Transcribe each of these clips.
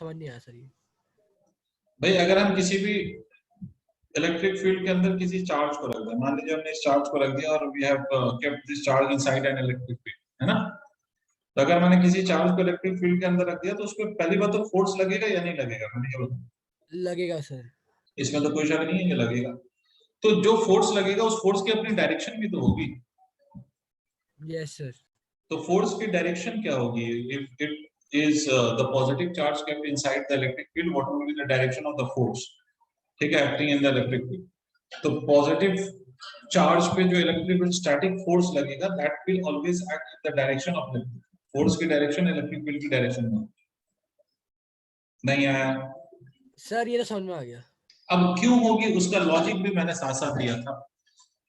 समझ नहीं आया सर ये। भाई अगर हम किसी भी इलेक्ट्रिक फील्ड के अंदर किसी चार्ज को रख दें, मान लीजिए हमने इस चार्ज को रख दिया और we have kept this charge inside an electric field, है ना। तो अगर मैंने किसी चार्ज को इलेक्ट्रिक फील्ड के अंदर रख दिया तो उसको पहली बात तो फोर्स लगेगा या नहीं लगेगा, मुझे ये बताओ। लगेगा सर। इसमें तो कोई शक नहीं है कि लगेगा। तो जो फोर्स लगेगा उस फोर्स की अपनी डायरेक्शन भी तो होगी। Yes sir. तो फोर्स की डायरेक्शन क्या होगी? If it is the positive charge kept inside the electric field, what will be the direction of the force, ठीक है, acting in the electric field. तो पॉजिटिव चार्ज पे जो इलेक्ट्रिक स्टैटिक फोर्स लगेगा that will always act in the direction of electric force की direction electric field की direction में। नहीं आया सर? ये तो समझ में आ गया। अब क्यों होगी उसका लॉजिक भी मैंने साथ साथ दिया था।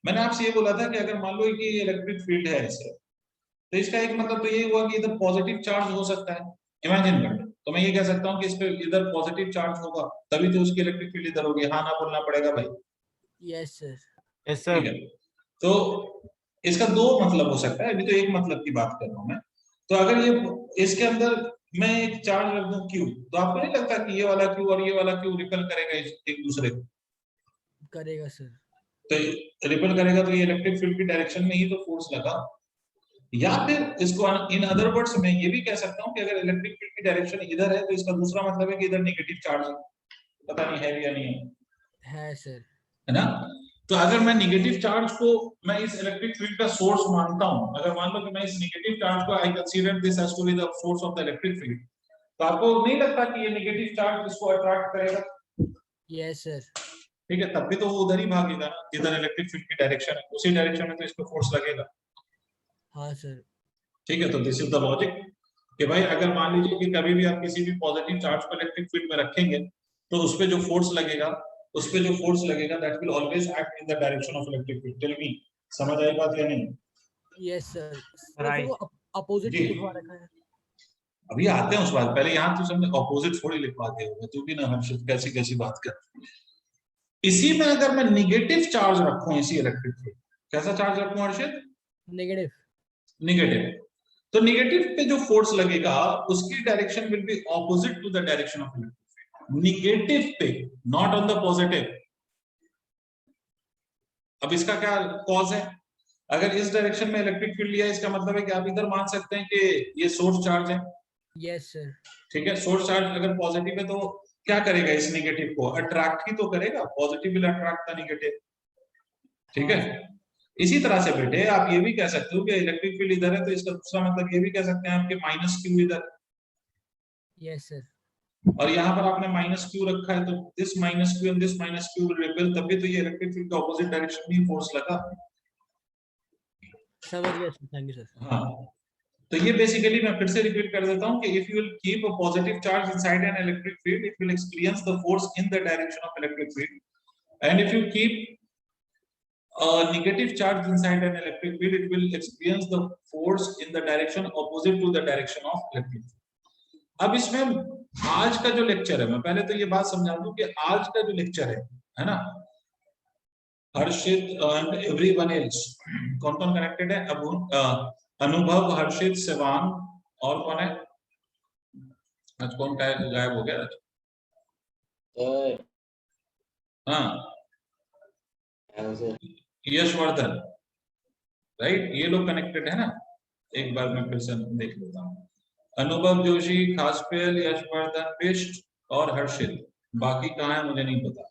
मैंने आपसे ये बोला था कि अगर मान लो कि इलेक्ट्रिक फील्ड है ऐसे, तो इसका एक मतलब तो ये हुआ कि इधर पॉजिटिव चार्ज हो सकता है, इमेजिन कर लो। तो मैं ये कह सकता हूँ कि इस पे इधर पॉजिटिव चार्ज होगा तभी तो उसकी इलेक्ट्रिक फील्ड इधर होगी, हाँ ना बोलना पड़ेगा भाई। Yes sir. Yes sir. ठीक है, तो इसका दो मतलब हो सकता है, अभी तो एक मतलब की बात कर रहा हूं मैं। तो अगर ये इसके अंदर मैं एक चार्ज रख दूं Q, तो आपको नहीं लगता कि ये वाला Q और ये वाला Q रिपेल करेगा एक दूसरे को? करेगा सर। तो रिपेल करेगा तो ये इलेक्ट्रिक फील्ड की डायरेक्शन में ही तो फोर्स लगा। या फिर इसको इन अदर वर्ड्स में ये भी कह सकता हूं कि अगर इलेक्ट्रिक फील्ड की डायरेक्शन इधर है तो इसका दूसरा मतलब है कि इधर नेगेटिव चार्ज है। पता नहीं है या नहीं है सर। है ना। तो अगर मैं नेगेटिव चार्ज को मैं इस इलेक्ट्रिक फील्ड का सोर्स मानता हूं, अगर मान लो कि मैं इस नेगेटिव चार्ज को I consider this as to be the source of the electric field, तो आपको नहीं लगता कि ये नेगेटिव चार्ज इसको अट्रैक्ट करेगा? Yes sir. ठीक है, तब भी तो वो उधर ही भागेगा ना जिधर इलेक्ट्रिक फील्ड की डायरेक्शन है, उसी डायरेक्शन में तो इसको फोर्स लगेगा। हाँ सर। ठीक है, तो दिस इज द लॉजिक कि भाई अगर मान लीजिए कि कभी भी आप किसी भी पॉजिटिव चार्ज को इलेक्ट्रिक फील्ड में रखेंगे तो उस पे जो फोर्स लगेगा that will always act in the direction of electric field. Tell me, समझ आई बात या नहीं? Yes sir. Right. वो अपोजिट जी। क्यों लिखवा रखा है? अभी आते हैं उस बात, पहले यहाँ तो हमने ऑपोजिट थोड़ी लिखवाते हो, तू भी ना हर्षित कैसी कैसी बात कर। इसी में अगर मैं निगेटिव चार्ज रखूं इसी इलेक्ट्रिक फील्ड, कैसा चार्ज रखूं हर्षित? नेगेटिव। निगेटिव। तो निगेटिव पे जो फोर्स लगेगा उसकी direction will be opposite to the direction of electric field, negative पे, नॉट ऑन द पॉजिटिव। अब इसका क्या कॉज है? अगर इस डायरेक्शन में इलेक्ट्रिक फील्ड लिया इसका मतलब है कि आप इधर मान सकते हैं कि ये सोर्स चार्ज है। Yes sir. ठीक है, सोर्स चार्ज अगर पॉजिटिव है तो क्या करेगा? इस नेगेटिव को अट्रैक्ट ही तो करेगा, positive will attract the negative. ठीक है, इसी तरह से बेटे आप ये भी कह सकते हो कि इलेक्ट्रिक फील्ड इधर है तो इसका दूसरा मतलब ये भी कह सकते हैं आपके माइनस क्यू इधर। Yes sir. और यहाँ पर आपने माइनस क्यू रखा है तो this minus Q and this minus Q will repel, तभी तो ये इलेक्ट्रिक फील्ड के ऑपोजिट डायरेक्शन में फोर्स लगा। समझ गया सर, थैंक यू सर। हाँ, तो ये बेसिकली मैं फिर से रिपीट कर देता हूँ कि if you will keep a positive charge inside an electric field it will experience the force in the direction of electric field, and if you keep a negative charge inside an electric field it will experience the force in the direction opposite to the direction of electric field. अब इसमें आज का जो lecture है, मैं पहले तो ये बात समझा दूं कि आज का जो लेक्चर है ना, हर्षित एंड एवरीवन एल्स, कौन कौन कनेक्टेड है? अब अनुभव, हर्षित, शिवांग और कौन है आज? कौन गायब हो गया? हाँ, यशवर्धन, राइट, ये लोग कनेक्टेड है ना। एक बार मैं फिर से देख लेता हूँ, अनुभव जोशी, खासपेल, यशवर्धन, बिष्ट और हर्षित, बाकी कहाँ है मुझे नहीं पता।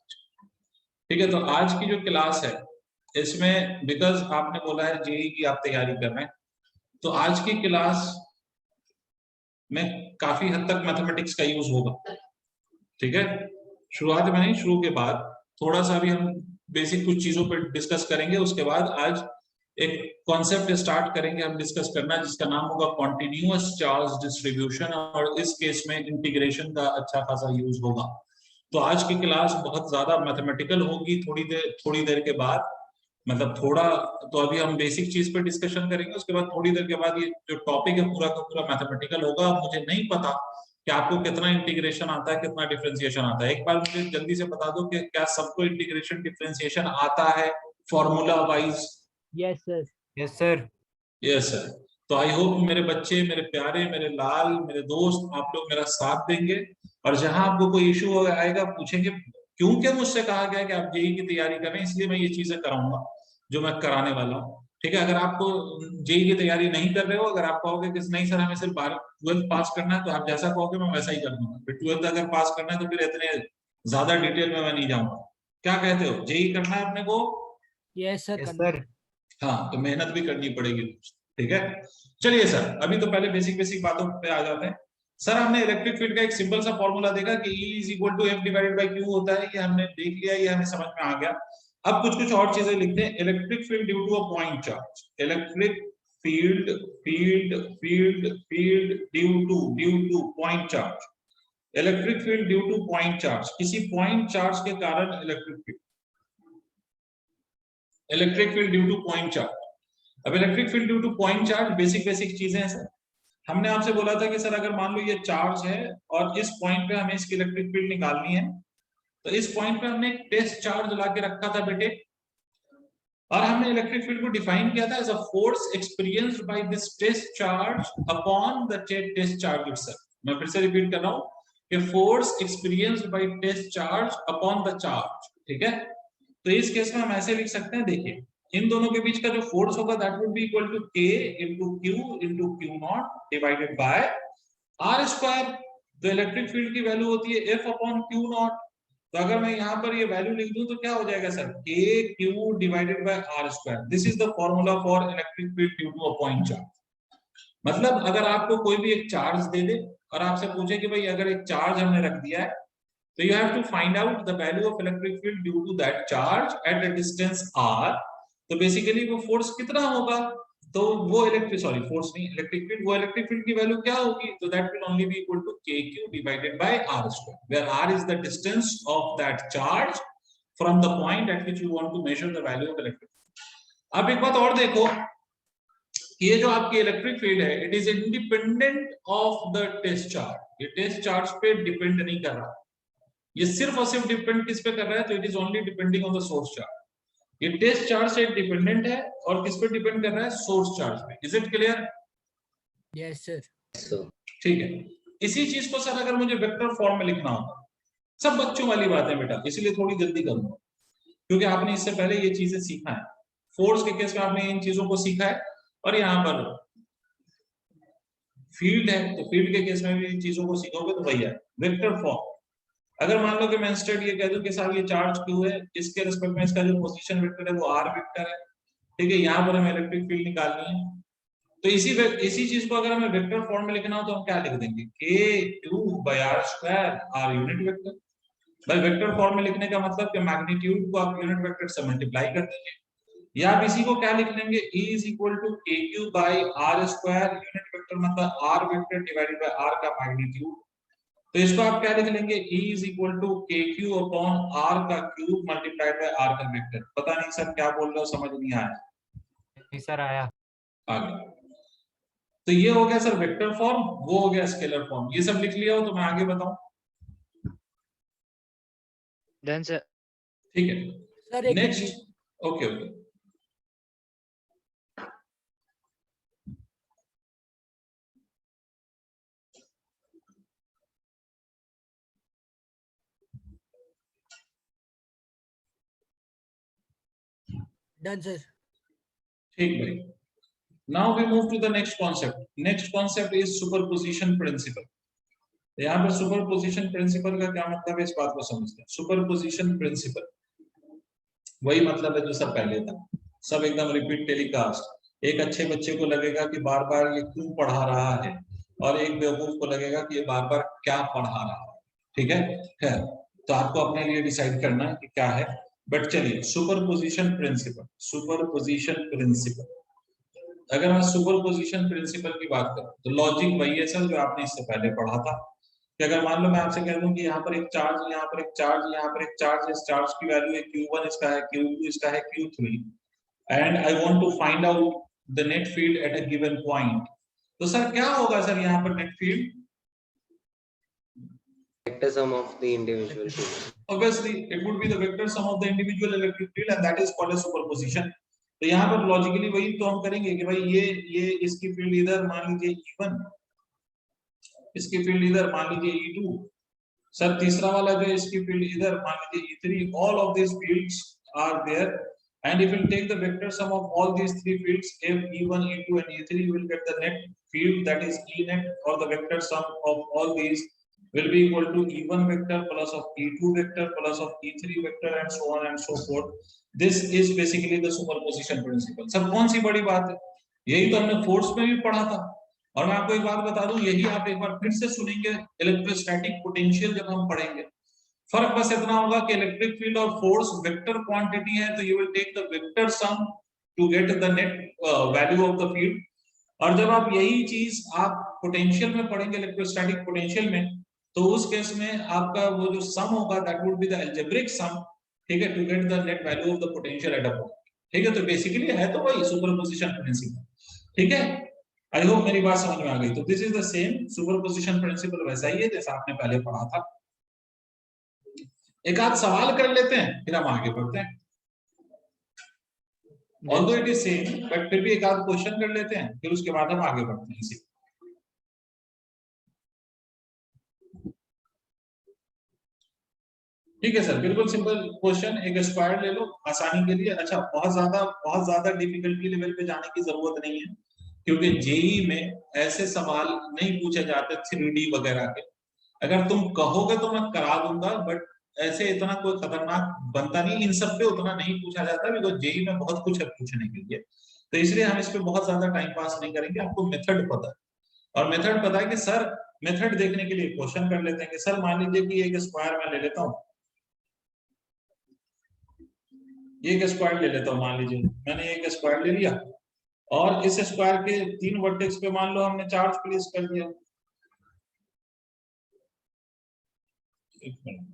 ठीक है, तो आज की जो क्लास है इसमें बिकॉज आपने बोला है जेई की आप तैयारी कर रहे हैं, तो आज की क्लास में काफी हद तक मैथमेटिक्स का यूज होगा। ठीक है, शुरुआत में नहीं, शुरू के बाद थोड़ा सा भी हम बेसिक कुछ चीजों पर डिस्कस करेंगे, उसके बाद आज एक कॉन्सेप्ट स्टार्ट करेंगे हम डिस्कस करना जिसका नाम होगा कॉन्टिन्यूअस चार्ज डिस्ट्रीब्यूशन, और इस केस में इंटीग्रेशन का अच्छा खासा यूज होगा। तो आज की क्लास बहुत ज्यादा मैथमेटिकल होगी। थोड़ी देर के बाद, मतलब थोड़ा तो अभी हम बेसिक चीज पे डिस्कशन करेंगे, उसके बाद थोड़ी देर के बाद ये जो टॉपिक है पूरा का पूरा मैथमेटिकल होगा। मुझे नहीं पता कि आपको कितना इंटीग्रेशन आता है, कितना डिफरेंशिएशन आता है। एक बार मुझे जल्दी से बता दो कि क्या सबको इंटीग्रेशन डिफरेंशिएशन आता है formula wise? Yes sir. Yes sir. Yes sir. तो आई होप मेरे बच्चे, मेरे प्यारे, मेरे लाल, मेरे दोस्त, आप लोग मेरा साथ देंगे और जहां आपको कोई इशू आएगा पूछेंगे क्योंकि मुझसे कहा गया कि आप जेई की तैयारी कर रहे हैं इसलिए मैं ये चीजें कराऊंगा जो मैं कराने वाला हूँ। ठीक है, अगर आपको जेई की तैयारी नहीं कर रहे हो, अगर आप कहोगे कि नहीं सर हमें सिर्फ 12th पास करना है, तो आप जैसा कहोगे मैं वैसा ही कर दूंगा। फिर 12th अगर पास करना है तो फिर इतने ज्यादा डिटेल में मैं नहीं जाऊंगा। क्या कहते हो, जेई करना है अपने को? यस सर, यस करना सर। है। हाँ, तो मेहनत भी करनी पड़ेगी। ठीक है, चलिए सर अभी तो पहले बेसिक बेसिक बातों पे आ जाते हैं। सर हमने इलेक्ट्रिक फील्ड का एक सिंपल सा फॉर्मूला देखा कि E is equal to F divided by Q होता है, ये हमने देख लिया, ये हमें समझ में आ गया। अब कुछ कुछ और चीजें लिखते हैं। Electric field due to a point charge, electric field field field field due to point charge, electric field due to point charge, किसी पॉइंट चार्ज के कारण electric field, electric field due to point charge. अब electric field due to point charge basic basic चीजें हैं sir. हमने आपसे बोला था कि सर अगर मान लो ये चार्ज है और इस पॉइंट पे हमें इसकी इलेक्ट्रिक फील्ड निकालनी है, तो इस पॉइंट पे हमने एक टेस्ट चार्ज ला के रखा था बेटे, और हमने इलेक्ट्रिक फील्ड को डिफाइन किया था as a force experienced by this test charge upon the test charge itself. मैं फिर से रिपीट कर रहा हूं कि force experienced by test charge upon the charge. ठीक है, तो इस केस में हम ऐसे लिख सकते हैं, देखिए इन दोनों के बीच का जो फोर्स होगा that would be equal to k into q naught divided by r square. तो इलेक्ट्रिक फील्ड की वैल्यू होती है f अपॉन q नॉट। तो अगर मैं यहाँ पर ये वैल्यू लिख दूं तो क्या हो जाएगा sir, k q divided by r square. This is the formula for electric field due to a point charge. मतलब अगर आपको कोई भी एक चार्ज दे दे और आपसे पूछे कि भाई अगर एक चार्ज हमने रख दिया है, तो you have to find out the value of electric field due to that charge at a distance r। तो बेसिकली वो फोर्स कितना होगा, तो वो फोर्स नहीं, इलेक्ट्रिक फील्ड, वो इलेक्ट्रिक फील्ड की वैल्यू क्या होगी, तो that will only be equal to kq divided by r square, where r is the distance of that charge from the point at which you want to measure the value of electric field। अब एक बात और देखो, ये जो आपकी electric field है it is independent of the test charge. ये टेस्ट चार्ज पे डिपेंड नहीं कर रहा, ये सिर्फ और सिर्फ डिपेंड किस पे कर रहा है, तो it is only depending on the source charge. ये टेस्ट चार्ज से डिपेंडेंट है और किस पे डिपेंड कर रहा है, सोर्स चार्ज पे। Is it clear? Yes sir. ठीक है, इसी चीज को सर अगर मुझे वेक्टर फॉर्म में लिखना होगा, सब बच्चों वाली बात है बेटा, इसलिए थोड़ी जल्दी करूंगा क्योंकि आपने इससे पहले ये चीजें सीखा है। फोर्स के केस में आपने इन चीजों को सीखा है, और यहाँ पर फील्ड है तो फील्ड के केस में भी इन चीजों को सीखोगे। तो वही है वेक्टर फॉर्म। अगर मान लो कि मैं इंस्टेड ये कह दूं कि साहब ये चार्ज क्यू है, इसके रिस्पेक्ट में इसका जो पोजीशन वेक्टर है वो आर वेक्टर है। ठीक है, यहाँ पर हमें इलेक्ट्रिक फील्ड निकालनी है, तो इसी चीज को अगर हमें वेक्टर फॉर्म में लिखना हो तो हम क्या लिख देंगे, k2/r², r यूनिट वेक्टर। भाई वेक्टर फॉर्म में लिखने का मतलब कि मैग्नीट्यूड को आप यूनिट वेक्टर से मल्टीप्लाई कर देंगे, या आप इसी को क्या लिख लेंगे, E is equal to kq/r², unit vector मतलब r vector divided by r का मैग्नीट्यूड। तो इसको आप क्या लिख लेंगे, E is equal to kq upon r का क्यूब मल्टीप्लाइड बाय r का वेक्टर। पता नहीं सर क्या बोल रहे हो, समझ नहीं आया? नहीं सर आया। आ गया। तो ये हो गया सर वेक्टर फॉर्म, वो हो गया स्केलर फॉर्म। ये सब लिख लिया हो तो मैं आगे बताऊं? Done sir. ठीक है, सर एक next. Okay okay, done sir. ठीक भाई। Now we move to the next concept. Next concept is superposition principle. यहाँ पर सुपरपोजिशन प्रिंसिपल का क्या मतलब है, इस बात को समझते हैं। सुपरपोजिशन प्रिंसिपल वही मतलब है जो सब पहले था, सब एकदम रिपीट टेलीकास्ट। एक अच्छे बच्चे को लगेगा कि बार बार ये क्यों पढ़ा रहा है, और एक बेवकूफ को लगेगा कि ये बार बार क्या पढ़ा रहा है। ठीक है, खैर तो आपको अपने लिए डिसाइड करना है कि क्या है, बट चलिए सुपरपोजिशन प्रिंसिपल। सुपरपोजिशन प्रिंसिपल, अगर मैं सुपरपोजिशन प्रिंसिपल की बात करूं तो लॉजिक वही है सर जो आपने इससे पहले पढ़ा था, कि अगर मान लो मैं आपसे कह दूं कि यहाँ पर एक चार्ज, यहाँ पर एक चार्ज, यहाँ पर एक चार्ज, इस चार्ज की वैल्यू है q1, इसका है q2, इसका है q3, and I want to find out the net field at a given point. तो सर क्या होगा सर यहाँ पर net field? Vector sum of the individual field. Obviously it would be the vector sum of the individual electric field and that is called a superposition। तो यहाँ पर logically वही तो हम करेंगे कि भाई ये इसकी फील्ड इधर मान लीजिए E1, इसकी फील्ड इधर मान लीजिए E2, सर तीसरा वाला जो इसकी फील्ड इधर मान लीजिए E3 all of these fields are there and if you take the vector sum of all these three fields if E1 E2 and E3 you will get the net field that is E net or the vector sum of all these will be equal to E1 vector plus of E2 vector plus of E3 vector and so on and so forth. This is basically the superposition principle. Sir कौन सी बड़ी बात है, यही तो हमने force में भी पढ़ा था। और मैं आपको एक बात बता दूं, यही आप एक बार फिर से सुनेंगे इलेक्ट्रोस्टैटिक पोटेंशियल जब हम पढ़ेंगे। फर्क बस इतना होगा कि इलेक्ट्रिक फील्ड और फोर्स वेक्टर क्वांटिटी है, तो you will take the vector sum to get the net value of the field. और जब आप यही चीज आप पोटेंशियल में पढ़ेंगे, इलेक्ट्रोस्टैटिक पोटेंशियल में, तो उस केस में आपका वो जो सम होगा that would be the algebraic sum, ठीक है, to get the net value of the potential at a point. ठीक है, तो बेसिकली है तो वही सुपरपोजिशन प्रिंसिपल। ठीक है, आई होप मेरी बात समझ में आ गई। तो this is the same superposition principle, वैसा ही है जैसा आपने पहले पढ़ा था। एक आध सवाल कर लेते हैं फिर हम आगे बढ़ते हैं। Although it is same but फिर भी एक आध क्वेश्चन कर लेते हैं, फिर उसके बाद हम आगे बढ़ते हैं इसी। ठीक है सर, बिल्कुल सिंपल क्वेश्चन, एक स्क्वायर ले लो आसानी के लिए। अच्छा, बहुत ज्यादा डिफिकल्टी लेवल पे जाने की जरूरत नहीं है, क्योंकि जेई में ऐसे सवाल नहीं पूछे जाते 3D वगैरह के। अगर तुम कहोगे तो मैं करा दूंगा, बट ऐसे इतना कोई खतरनाक बनता नहीं, इन सब पे उतना नहीं पूछा जाता, बिकॉज जेई में बहुत कुछ है पूछने के लिए। तो इसलिए हम इस पे बहुत ज्यादा टाइम पास नहीं करेंगे। आपको मेथड पता है, और मेथड पता है कि सर, मेथड देखने के लिए क्वेश्चन कर लेते हैं कि सर मान लीजिए कि एक स्क्वायर मैं ले लेता हूँ, एक स्क्वायर ले लेता हूँ, मान लीजिए मैंने एक स्क्वायर ले लिया और इस स्क्वायर के 3 वर्टेक्स पे मान लो हमने चार्ज प्लेस कर दिया। एक मिनट,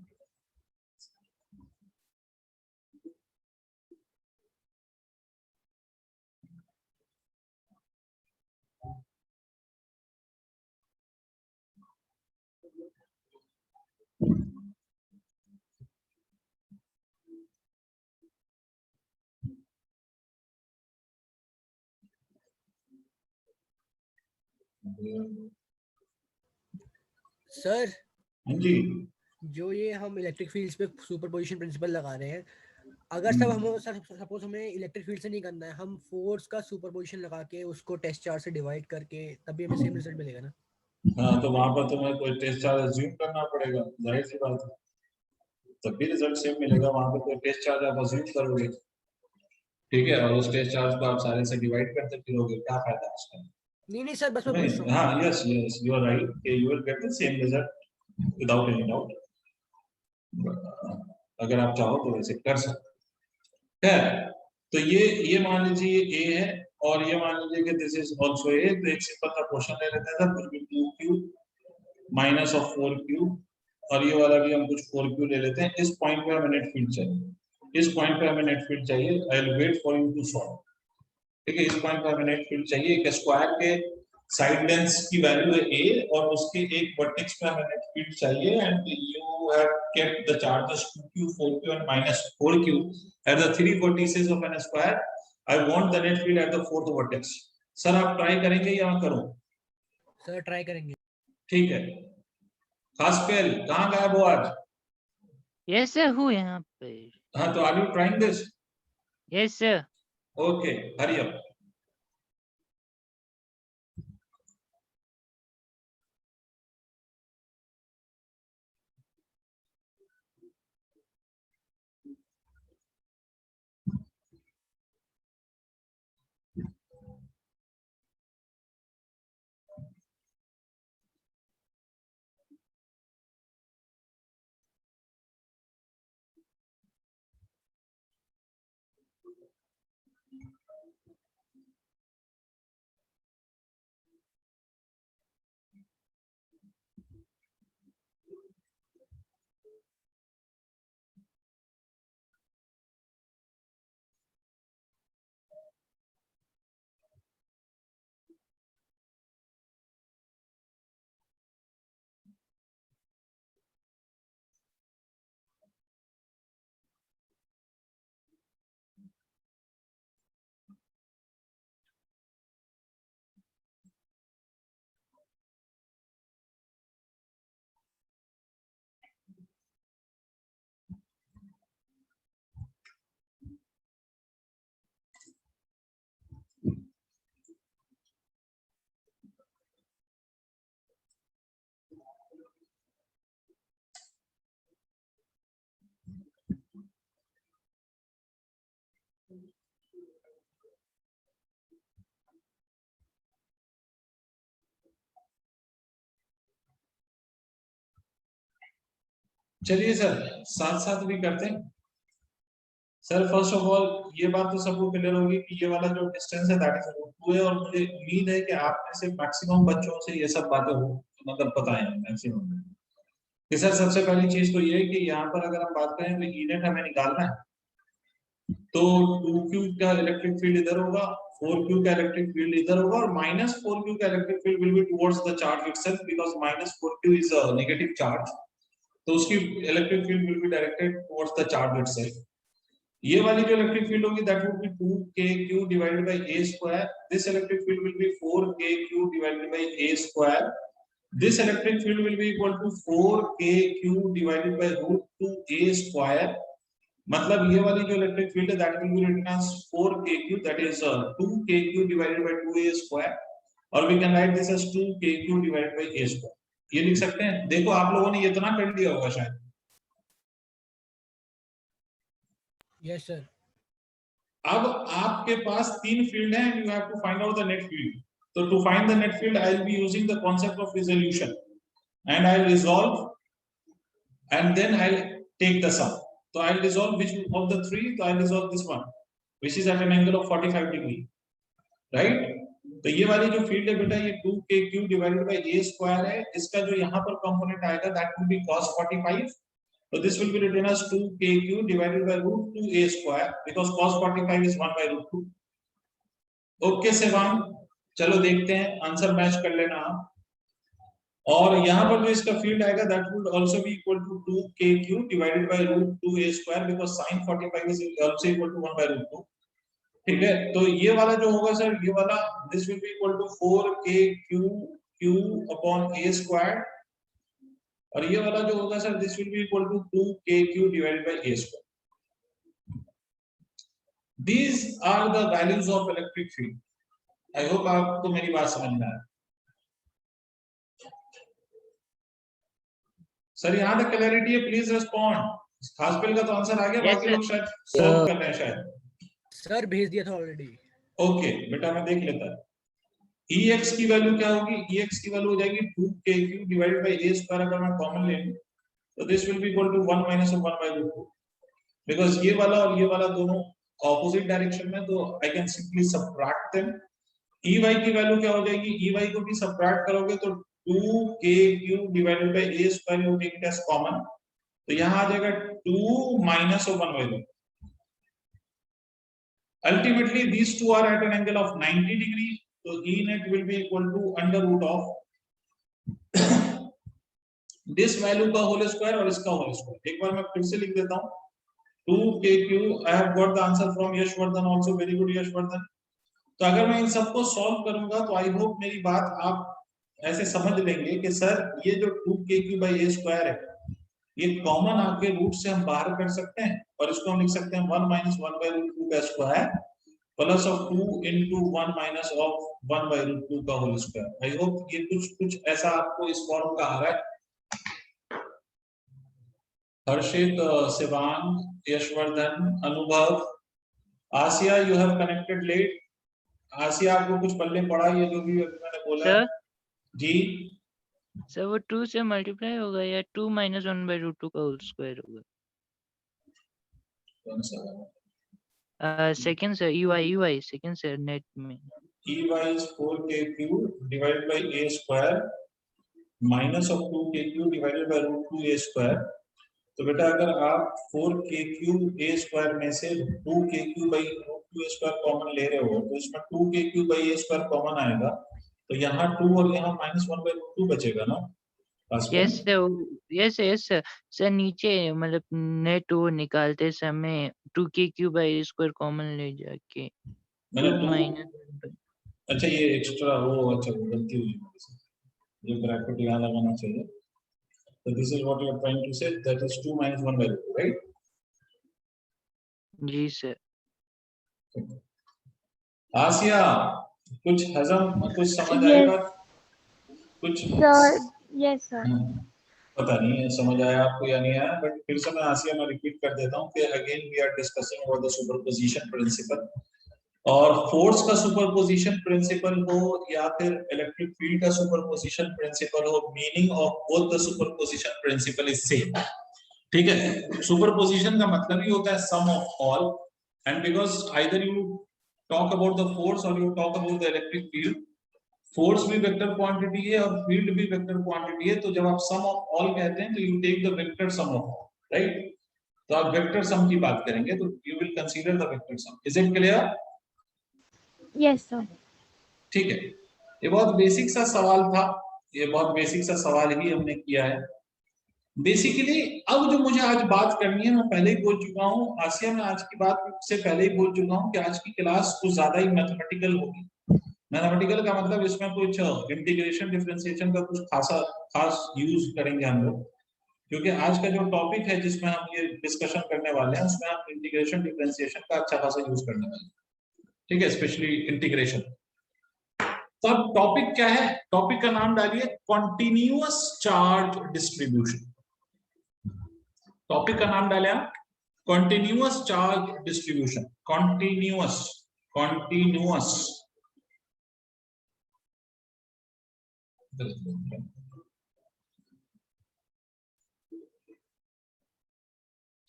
सर हाँ जी, जो ये हम इलेक्ट्रिक फील्ड्स पे सुपरपोजिशन प्रिंसिपल लगा रहे हैं, अगर सब हम सपोज हमें इलेक्ट्रिक फील्ड से नहीं करना है, हम फोर्स का सुपरपोजिशन लगा के उसको टेस्ट चार्ज से डिवाइड करके तभी हमें सेम रिजल्ट मिलेगा ना? हाँ, तो वहां पर तुम्हें कोई टेस्ट चार्ज अज्यूम करना पड़ेगा, जाहिर सी बात है, तब भी रिजल्ट सेम मिलेगा। वहां पर कोई टेस्ट चार्ज आप अज्यूम करोगे, ठीक है, और उस टेस्ट चार्ज को आप सारे से डिवाइड करते फिरोगे, क्या फायदा उसका? नहीं सर, बस मैं पूछ रहा नहीं, हूँ। हाँ, yes yes, you are right कि you will get the same result without any doubt, अगर आप चाहो तो वैसे कर सकते हैं। तो ये मान लीजिए ए है, और ये मान लीजिए कि दिस इज आल्सो ए। तो एक सिंपल सा क्वेश्चन ले लेते हैं सर, कुछ भी 2q माइनस ऑफ 4q, और ये वाला भी हम कुछ 4q ले लेते हैं। इस पॉइंट पे हमें नेट फील्ड चाहिए, इस पॉइंट पे हमें नेट फील्ड चाहिए। I will wait for you to solve. ठीक है, इस पॉइंट पे हमें नेट फील्ड चाहिए। एक स्क्वायर के साइड लेंथ की वैल्यू है a, और उसके एक वर्टेक्स पे हमें नेट फील्ड चाहिए, and you have kept the charges 2q 4q and minus 4q at the 3 vertices of an square. I want the net field at the 4th vertex. Sir आप try करेंगे या मैं करूं? Sir try करेंगे। ठीक है, खास पेल कहां गायब हो आज? यस सर, हूँ यहाँ पे। हाँ, तो are you trying this? Yes sir. Okay, hurry up. चलिए सर साथ साथ भी करते हैं। सर फर्स्ट ऑफ ऑल ये बात तो सबको क्लियर होगी कि ये वाला जो डिस्टेंस है दैट इज √2 है, और मुझे उम्मीद है कि आप में से मैक्सिमम बच्चों से ये सब बातें हो मतलब पता है मैक्सिमम कि सर सबसे पहली चीज तो ये है कि यहाँ पर अगर हम बात करें तो ई नेट हमें निकालना है, तो 2q का इलेक्ट्रिक फील्ड इधर होगा, 4q का इलेक्ट्रिक फील्ड इधर होगा, और -4q का electric field will be towards the charge itself because -4q is a negative charge, तो उसकी electric field will be directed towards the charge itself. ये वाली जो इलेक्ट्रिक फील्ड होगी that would be 2kq divided by a square, this electric field will be 4kq divided by a square, this electric field will be equal to 4kq divided by √2a square, मतलब ये वाली जो electric field है that will be written as 4kq that is 2kq divided by 2a square, और we can write this as 2kq divided by a square, ये लिख सकते हैं। देखो आप लोगों ने इतना कर दिया होगा शायद। Yes sir. अब आपके पास तीन फील्ड है and you have to find out the net field, so to find the net field I will be using the concept of resolution and I will resolve and then I'll take the sum, so I'll resolve which of the three, so I'll resolve this one which is at an angle of 45 degree, right? तो ये वाली जो field है बेटा ये 2kq divided by a square है, इसका जो यहाँ पर कंपोनेंट आएगा that will B cos 45, so this will be written as 2kq divided by √2a square because cos 45 is 1 by √2। Okay सेवान, चलो देखते हैं आंसर मैच कर लेना आप, और यहाँ पर जो इसका फील्ड आएगा that would also be equal to 2kq divided by √2a square because sin 45 is also equal to 1 by √2। ठीक है, तो ये वाला जो होगा सर, ये वाला this will be equal to 4kq upon a square, और ये वाला जो होगा sir this will be equal to 2kq divided by a square. These are the values of electric field। I hope आपको मेरी बात समझ में आया। सर यहाँ तक क्लैरिटी है, प्लीज रिस्पॉन्ड। खासपेल का तो आंसर आ गया, Yes, बाकी sir. लोग शायद सॉल्व कर रहे हैं शायद। सर भेज दिया था ऑलरेडी। ओके बेटा मैं देख लेता हूँ। ex की वैल्यू क्या होगी, ex की वैल्यू हो जाएगी 2kq divided by a square, अगर मैं कॉमन ले लूं तो this will be equal to 1 minus 1 by √2, because ये वाला और ये वाला दोनों ऑपोजिट डायरेक्शन में, तो I can simply subtract them. ey की वैल्यू क्या हो जाएगी, ey को भी सबट्रैक्ट करोगे तो 2kq divided by a square you take it as common, तो यहाँ आ जाएगा 2 minus 1 by √2। Ultimately these two are at an angle of 90 degree, so E net will be equal to under root of this value का whole square और इसका whole square। एक बार मैं फिर से लिख देता हूँ 2kq, I have got the answer from Yashvardhan also, very good Yashvardhan. तो अगर मैं इन सबको सॉल्व करूंगा तो आई होप मेरी बात आप ऐसे समझ लेंगे कि सर ये जो 2kq by a स्क्वायर है ये कॉमन आके रूट से हम बाहर कर सकते हैं, और इसको हम लिख सकते हैं 1 माइनस 1 by √2 का square plus of 2 into 1 minus of 1 by √2 का होल स्क्वायर। आई होप ये कुछ ऐसा आपको इस फॉर्म का आ रहा है। हर्षित, शिवांग, यशवर्धन, अनुभव, आसिया यू हैव कनेक्टेड लेट। आसिया आपको कुछ पल्ले पड़ा ये जो भी मैंने बोला है? जी सर वो 2 से मल्टीप्लाई होगा या 2 माइनस 1 बाय √2 का होल स्क्वायर होगा? कौन सा? Second sir, ey second sir net में ey is 4kq divided by a square minus of 2kq divided by √2a square। तो बेटा अगर आप 4kq a स्क्वायर में से 2kq by √2a square common ले रहे हो तो इसमें 2kq by a square common आएगा, तो यहाँ 2 और यहाँ -1 by √2 बचेगा ना। यस सर सर नीचे मतलब नेट वो निकालते समय 2kq by a square common ले जाके मैंने 2 2 माइनस, अच्छा ये एक्स्ट्रा वो अच्छा गलती हुई मेरे से, ये ब्रैकेट यहाँ लगाना चाहिए। So this is what you are trying to say, that is 2 minus 1 by √2, right? जी सर। आसिया कुछ हजम कुछ समझ आएगा कुछ? Yes sir. पता नहीं है समझ आया आपको या नहीं आया, बट फिर से मैं आसिया में रिपीट कर देता हूँ कि again we are discussing about the superposition principle, और फोर्स का सुपरपोजिशन प्रिंसिपल हो या फिर इलेक्ट्रिक फील्ड का सुपरपोजिशन प्रिंसिपल हो, meaning of both the superposition principle is same. ठीक है, सुपरपोजिशन का मतलब ही होता है sum of all, and because either you talk about the force or you talk about the electric field, force भी वेक्टर क्वांटिटी है और फील्ड भी वेक्टर क्वांटिटी है, तो जब आप सम ऑफ ऑल कहते हैं तो you take the vector sum of all, right? तो आप वेक्टर सम की बात करेंगे तो you will consider the vector sum. Is it clear? Yes sir. ठीक है, ये बहुत बेसिक सा सवाल था, ये बहुत बेसिक सा सवाल ही हमने किया है बेसिकली। अब जो मुझे आज बात करनी है, मैं पहले ही बोल चुका हूँ, आसिया में आज की बात से पहले ही बोल चुका हूँ कि आज की क्लास कुछ ज्यादा ही मैथमेटिकल होगी। मैथमेटिकल का मतलब इसमें कुछ इंटीग्रेशन डिफरेंशिएशन का कुछ खास यूज करेंगे हम लोग, क्योंकि आज का जो टॉपिक है जिसमें हम ये डिस्कशन करने वाले हैं उसमें हम इंटीग्रेशन डिफरेंशिएशन का अच्छा खासा यूज करने वाले हैं, ठीक है, स्पेशली इंटीग्रेशन। तो अब टॉपिक क्या है? टॉपिक का नाम डालिए कॉन्टिन्यूअस चार्ज डिस्ट्रीब्यूशन। टॉपिक का नाम डाले आप continuous charge distribution. Continuous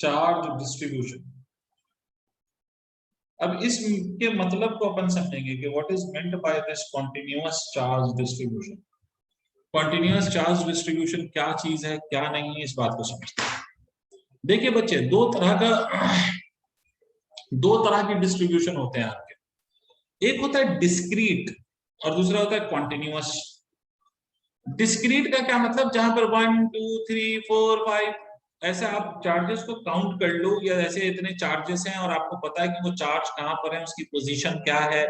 charge distribution. अब इसके मतलब को अपन समझेंगे कि what is meant by this continuous charge distribution. Continuous charge distribution क्या चीज है, क्या नहीं है, इस बात को समझते हैं। देखिए बच्चे, दो तरह की डिस्ट्रीब्यूशन होते हैं आपके। एक होता है डिस्क्रीट और दूसरा होता है कॉन्टिन्यूअस। डिस्क्रीट का क्या मतलब? जहां पर 1 2 3 4 5 ऐसे आप चार्जेस को काउंट कर लो, या ऐसे इतने चार्जेस हैं और आपको पता है कि वो चार्ज कहां पर है, उसकी पोजीशन क्या है,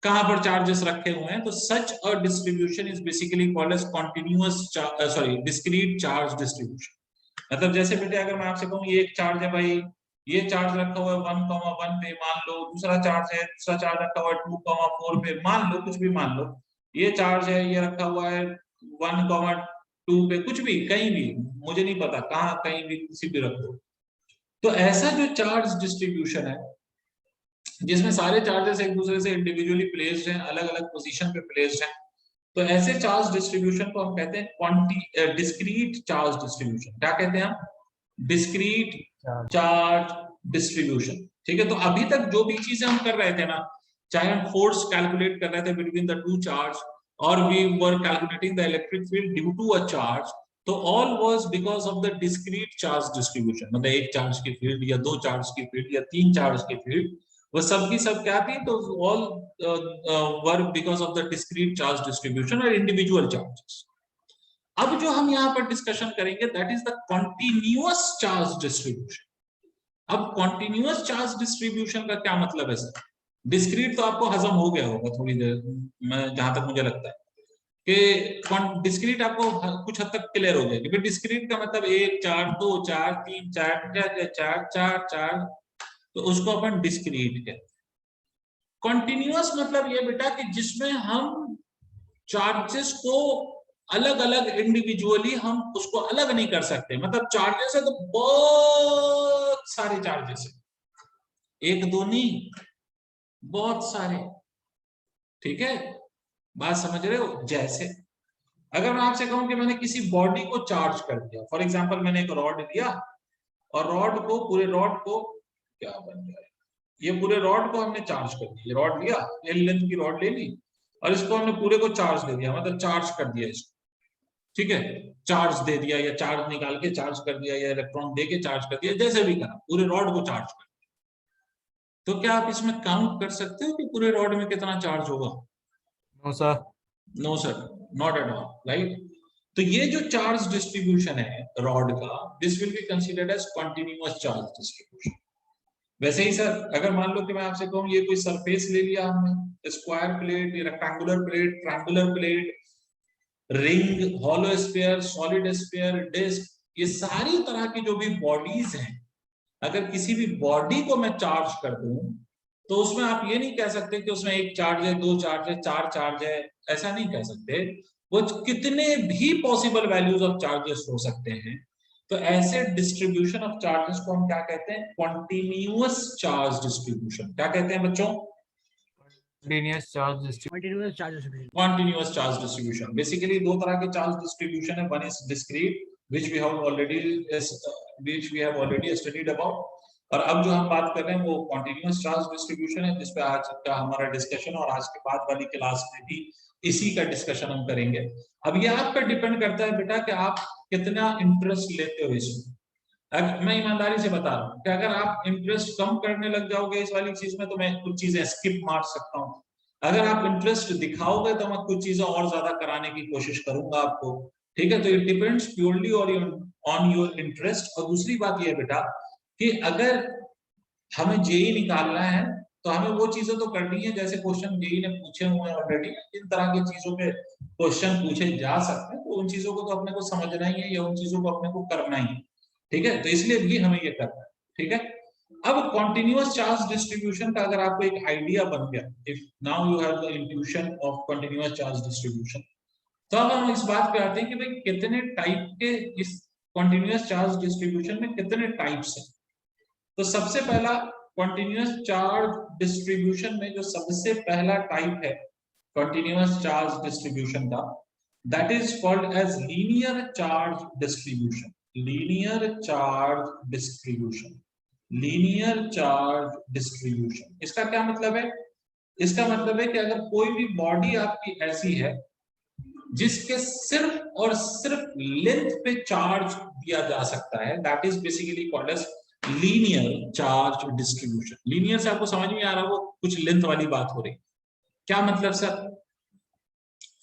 कहां पर चार्जेस रखे हुए हैं, तो such a distribution is basically called as continuous discrete charge distribution. मतलब जैसे बेटे अगर मैं आपसे कहूँ ये एक चार्ज है भाई, ये चार्ज रखा हुआ है 1,1 पे, मान लो दूसरा चार्ज है, दूसरा चार्ज रखा हुआ है 2,4 पे, मान लो कुछ भी मान लो, ये चार्ज है, ये रखा हुआ है 1,2 पे, कुछ भी कहीं भी, मुझे नहीं पता कहाँ, कहीं भी किसी भी रख दो। तो ऐसा जो चार्ज डिस्ट्रीब्यूशन है जिसमें सारे चार्जेस एक दूसरे से इंडिविजुअली प्लेस्ड हैं, अलग अलग पोजीशन पे प्लेस्ड हैं, तो ऐसे चार्ज डिस्ट्रीब्यूशन को हम कहते हैं डिस्क्रीट चार्ज डिस्ट्रीब्यूशन। क्या कहते हैं हम? Discrete charge distribution. ठीक है, तो अभी तक जो भी चीजें हम कर रहे थे ना, चाहे हम फोर्स कैलकुलेट कर रहे थे बिटवीन द टू चार्ज और we were calculating the electric field due to a charge, तो all was because of the discrete charge distribution. मतलब एक चार्ज की फील्ड या दो चार्ज की फील्ड या तीन चार्ज की फील्ड, वो सब की सब क्या थी? तो all were because of the discrete charge distribution और इंडिविजुअल चार्जेस। अब जो हम यहाँ पर डिस्कशन करेंगे that is the continuous charge distribution. अब कॉन्टिन्यूअस चार्ज डिस्ट्रीब्यूशन का क्या मतलब है सर? डिस्क्रीट तो आपको हजम हो गया होगा थोड़ी देर में, जहां तक मुझे लगता है कि डिस्क्रीट आपको कुछ हद तक क्लियर हो जाएगी। डिस्क्रीट का मतलब 1 4 2 4 3 4 4 4 4, तो उसको अपन डिस्क्रीट कहते हैं। कॉन्टिन्यूअस मतलब ये बेटा कि जिसमें हम चार्जेस को अलग अलग इंडिविजुअली हम उसको अलग नहीं कर सकते। मतलब चार्जेस है तो बहुत सारे चार्जेस है, एक दो नहीं, बहुत सारे। ठीक है, बात समझ रहे हो? जैसे अगर मैं आपसे कहूं कि मैंने किसी बॉडी को चार्ज कर दिया, फॉर एग्जांपल मैंने एक रॉड लिया और रॉड को, पूरे रॉड को, क्या बन जाए, ये पूरे रॉड को हमने चार्ज कर दिया। रॉड लिया, एल लेंथ की रॉड ले ली और इसको हमने पूरे को चार्ज दे दिया, मतलब चार्ज कर दिया इसको। ठीक है, चार्ज दे दिया या चार्ज निकाल के चार्ज कर दिया या इलेक्ट्रॉन दे के चार्ज कर दिया, जैसे भी करा, पूरे रॉड को चार्ज कर दिया। तो क्या आप इसमें काउंट कर सकते हो कि पूरे रॉड में कितना चार्ज होगा? No sir. No sir, not at all, right? तो ये जो चार्ज डिस्ट्रीब्यूशन है रॉड का, this will be considered as continuous charge distribution. वैसे ही सर अगर मान लो कि मैं आपसे कहूं ये कोई सरफेस ले लिया हमने, square plate, rectangular plate, triangular plate, ring, hollow sphere, solid sphere, disc, ये सारी तरह की जो भी बॉडीज हैं, अगर किसी भी बॉडी को मैं चार्ज कर दूं तो उसमें आप ये नहीं कह सकते कि उसमें एक चार्ज है, दो चार्ज है, चार चार्ज है, ऐसा नहीं कह सकते। वो कितने भी पॉसिबल वैल्यूज ऑफ चार्जेस हो सकते हैं। तो ऐसे डिस्ट्रीब्यूशन ऑफ चार्जेस को हम क्या कहते हैं? Continuous charge distribution. क्या कहते हैं बच्चों? Continuous charge distribution. Continuous charge distribution. Basically दो तरह के चार्ज डिस्ट्रीब्यूशन है, one is discrete which we have already which we have already studied about. और अब जो हम बात कर रहे हैं वो कॉन्टिन्यूअस चार्ज डिस्ट्रीब्यूशन है, जिसपे आज का हमारा डिस्कशन और आज के बाद वाली क्लास में भी इसी का डिस्कशन हम करेंगे। अब ये आप पर डिपेंड करता है बेटा कि आप कितना इंटरेस्ट लेते हो इसमें। मैं ईमानदारी से बता रहा हूँ कि अगर आप इंटरेस्ट कम करने लग जाओगे इस वाली चीज में तो मैं कुछ चीजें स्किप मार सकता हूँ। अगर आप इंटरेस्ट दिखाओगे तो मैं कुछ चीजें और ज्यादा कराने की कोशिश करूंगा आपको, ठीक है। तो it depends purely on your interest. और दूसरी बात यह है बेटा कि अगर हमें जेई निकालना है तो हमें वो चीजें तो करनी है जैसे क्वेश्चन जेई ने पूछे हुए हैं ऑलरेडी, इन तरह की चीजों पे क्वेश्चन पूछे जा सकते हैं, तो उन चीजों को तो अपने को समझना ही है या उन चीजों को अपने को करना ही है, ठीक है। तो इसलिए भी हमें ये करना है, ठीक है। अब कॉन्टिन्यूअस चार्ज डिस्ट्रीब्यूशन का अगर आपको एक आइडिया बन गया, if now you have the intuition of continuous charge distribution, तो अब हम इस बात पे आते हैं कि भाई कितने टाइप के इस कॉन्टिन्यूअस चार्ज डिस्ट्रीब्यूशन में कितने टाइप्स हैं। तो सबसे पहला कॉन्टिन्यूअस चार्ज डिस्ट्रीब्यूशन में जो सबसे पहला टाइप है कॉन्टिन्यूअस चार्ज डिस्ट्रीब्यूशन का, that is called as linear charge distribution. Linear charge distribution, linear charge distribution. इसका क्या मतलब है? इसका मतलब है कि अगर कोई भी बॉडी आपकी ऐसी है जिसके सिर्फ और सिर्फ लेंथ पे चार्ज दिया जा सकता है, that is basically called as linear charge distribution. Linear से आपको समझ में आ रहा है वो कुछ लेंथ वाली बात हो रही। क्या मतलब सर?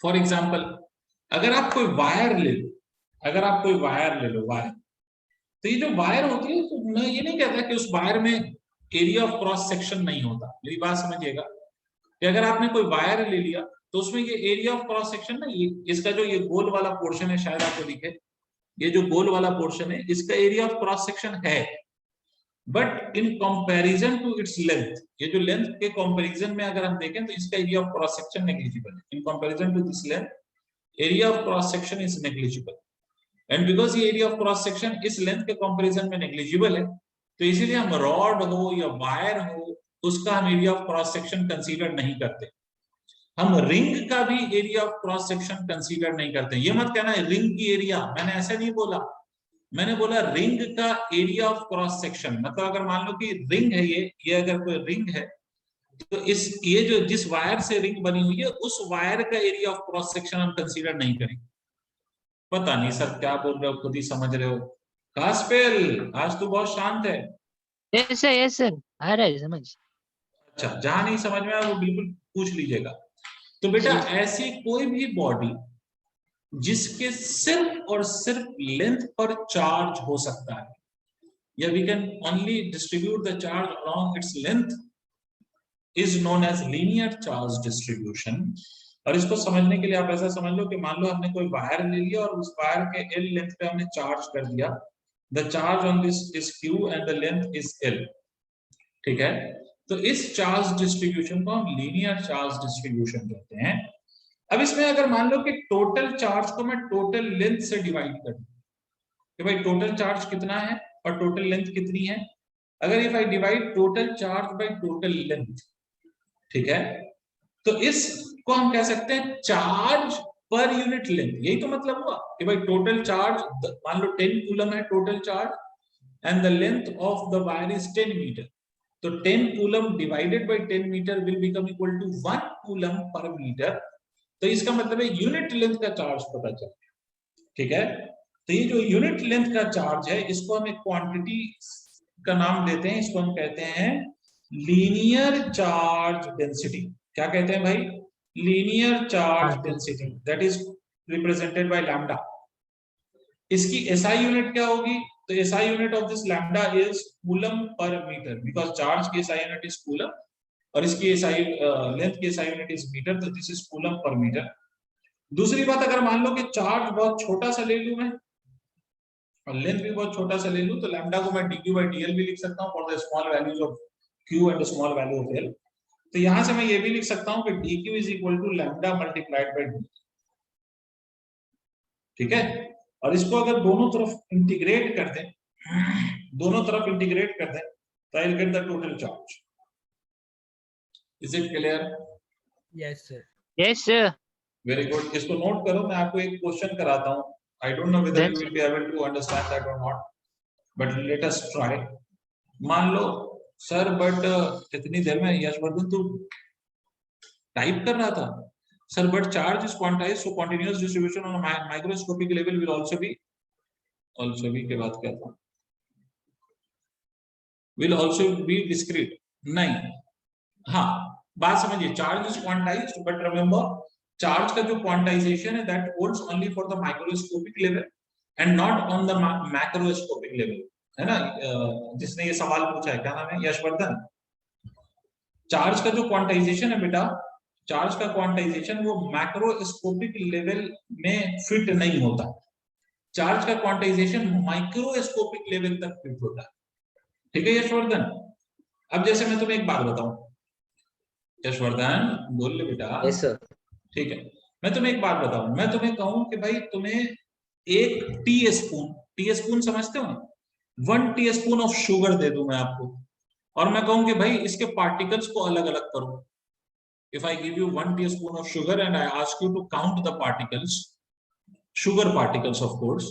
फॉर एग्जाम्पल अगर आप कोई वायर ले लो, अगर आप कोई वायर ले लो, वायर, तो ये जो वायर होती है, तो मैं ये नहीं कहता कि उस वायर में एरिया ऑफ क्रॉस सेक्शन नहीं होता। मेरी बात समझिएगा कि अगर आपने कोई वायर ले लिया तो उसमें ये एरिया ऑफ क्रॉस सेक्शन ना, ये इसका जो ये गोल वाला पोर्शन है, शायद आपको दिखे, ये जो गोल वाला पोर्शन है इसका एरिया ऑफ क्रॉस सेक्शन है, but in comparison to its length, ये जो लेंथ के कंपैरिजन में अगर हम देखें तो इसका area of cross section negligible है। In comparison to this length, area of cross section is negligible, and because ये एरिया ऑफ क्रॉस सेक्शन इस लेंथ के कंपैरिजन में नेग्लिजिबल है, तो इसीलिए हम रॉड हो या वायर हो उसका हम area of cross section consider नहीं करते। हम रिंग का भी area of cross section consider नहीं करते। ये मत कहना है रिंग की एरिया, मैंने ऐसा नहीं बोला, मैंने बोला रिंग का एरिया ऑफ क्रॉस सेक्शन। मतलब अगर मान लो कि रिंग है ये अगर कोई रिंग है तो इस ये जो जिस वायर से रिंग बनी हुई है उस वायर का एरिया ऑफ क्रॉस सेक्शन हम कंसीडर नहीं करेंगे। पता नहीं सर क्या बोल रहे हो, खुद ही समझ रहे हो। कास्पेल आज तो बहुत शांत है। यस सर आ रहा है समझ। अच्छा, जहां नहीं समझ में आया वो बिल्कुल पूछ लीजिएगा। तो बेटा ऐसी कोई भी बॉडी जिसके सिर्फ और सिर्फ लेंथ पर चार्ज हो सकता है, या we can only distribute the charge along its length, is known as linear charge distribution. और इसको समझने के लिए आप ऐसा समझ लो कि मान लो हमने कोई वायर ले लिया और उस वायर के L लेंथ पे हमने चार्ज कर दिया, the charge on this is Q and the length is L, ठीक है। तो इस चार्ज डिस्ट्रीब्यूशन को हम लीनियर चार्ज डिस्ट्रीब्यूशन कहते हैं। अब इसमें अगर मान लो कि टोटल चार्ज को मैं टोटल लेंथ से डिवाइड कर दूं कि भाई टोटल चार्ज कितना है और टोटल लेंथ कितनी है, अगर if I divide total charge by total length, ठीक है, तो इसको हम कह सकते हैं चार्ज पर यूनिट लेंथ। यही तो मतलब हुआ कि भाई टोटल चार्ज मान लो 10 कूलम है total charge and the length of the wire is 10 metre, तो 10 coulomb divided by 10 metre will become equal to 1 coulomb per metre. तो इसका मतलब है यूनिट लेंथ का चार्ज पता चल गया, ठीक है। तो ये जो यूनिट लेंथ का चार्ज है इसको हम एक क्वांटिटी का नाम देते हैं, इसको हम कहते हैं लीनियर चार्ज डेंसिटी। क्या कहते हैं भाई? Linear charge density, that is represented by lambda. इसकी SI यूनिट क्या होगी? तो SI unit of this lambda is coulomb per metre, because charge की SI यूनिट इज कूलम और इसकी SI लेंथ की SI यूनिट इज मीटर, तो this is coulomb per metre. दूसरी बात, अगर मान लो कि चार्ज बहुत छोटा सा ले लूं मैं और लेंथ भी बहुत छोटा सा ले लूं, तो लैम्डा को मैं dQ/dL भी लिख सकता हूं for the small values of Q and the small value of L। तो यहां से मैं ये भी लिख सकता हूं कि dQ is equal to lambda multiplied by d, ठीक है। और इसको अगर दोनों तरफ इंटीग्रेट कर दें, दोनों तरफ इंटीग्रेट कर दें, तो I will get the total charge. Is it clear? Yes sir. Yes sir. Very good. इसको नोट करो, मैं आपको एक क्वेश्चन कराता हूं। I don't know whether you will be able to understand that or not. But let us try. मान लो sir but इतनी देर में यशवर्धन तू टाइप कर रहा था। Sir but charge is quantized so continuous distribution on microscopic level will also be के बाद क्या था, विल आल्सो बी डिस्क्रीट। नहीं, हाँ बात समझिए, charge is quantized but remember charge का जो क्वांटाइजेशन है that holds only for the microscopic level and not on the macroscopic level, है ना। जिसने ये सवाल पूछा है, क्या नाम है, यशवर्धन। चार्ज का जो क्वांटाइजेशन है बेटा, चार्ज का क्वांटाइजेशन वो मैक्रोस्कोपिक लेवल में फिट नहीं होता, चार्ज का क्वांटाइजेशन माइक्रोस्कोपिक लेवल तक फिट होता है। ठीक है यशवर्धन। अब जैसे मैं तुम्हें एक बात बताऊं, यशवर्धन बोल ले बेटा। Yes sir. ठीक है, मैं तुम्हें एक बात बताऊं, मैं तुम्हें कहूं कि भाई तुम्हें एक टी स्पून समझते हो, 1 टीस्पून ऑफ शुगर दे दूं मैं आपको, और मैं कहूं कि भाई इसके पार्टिकल्स को अलग अलग करो। If I give you 1 teaspoon of sugar and I ask you to count the particles, sugar particles of course,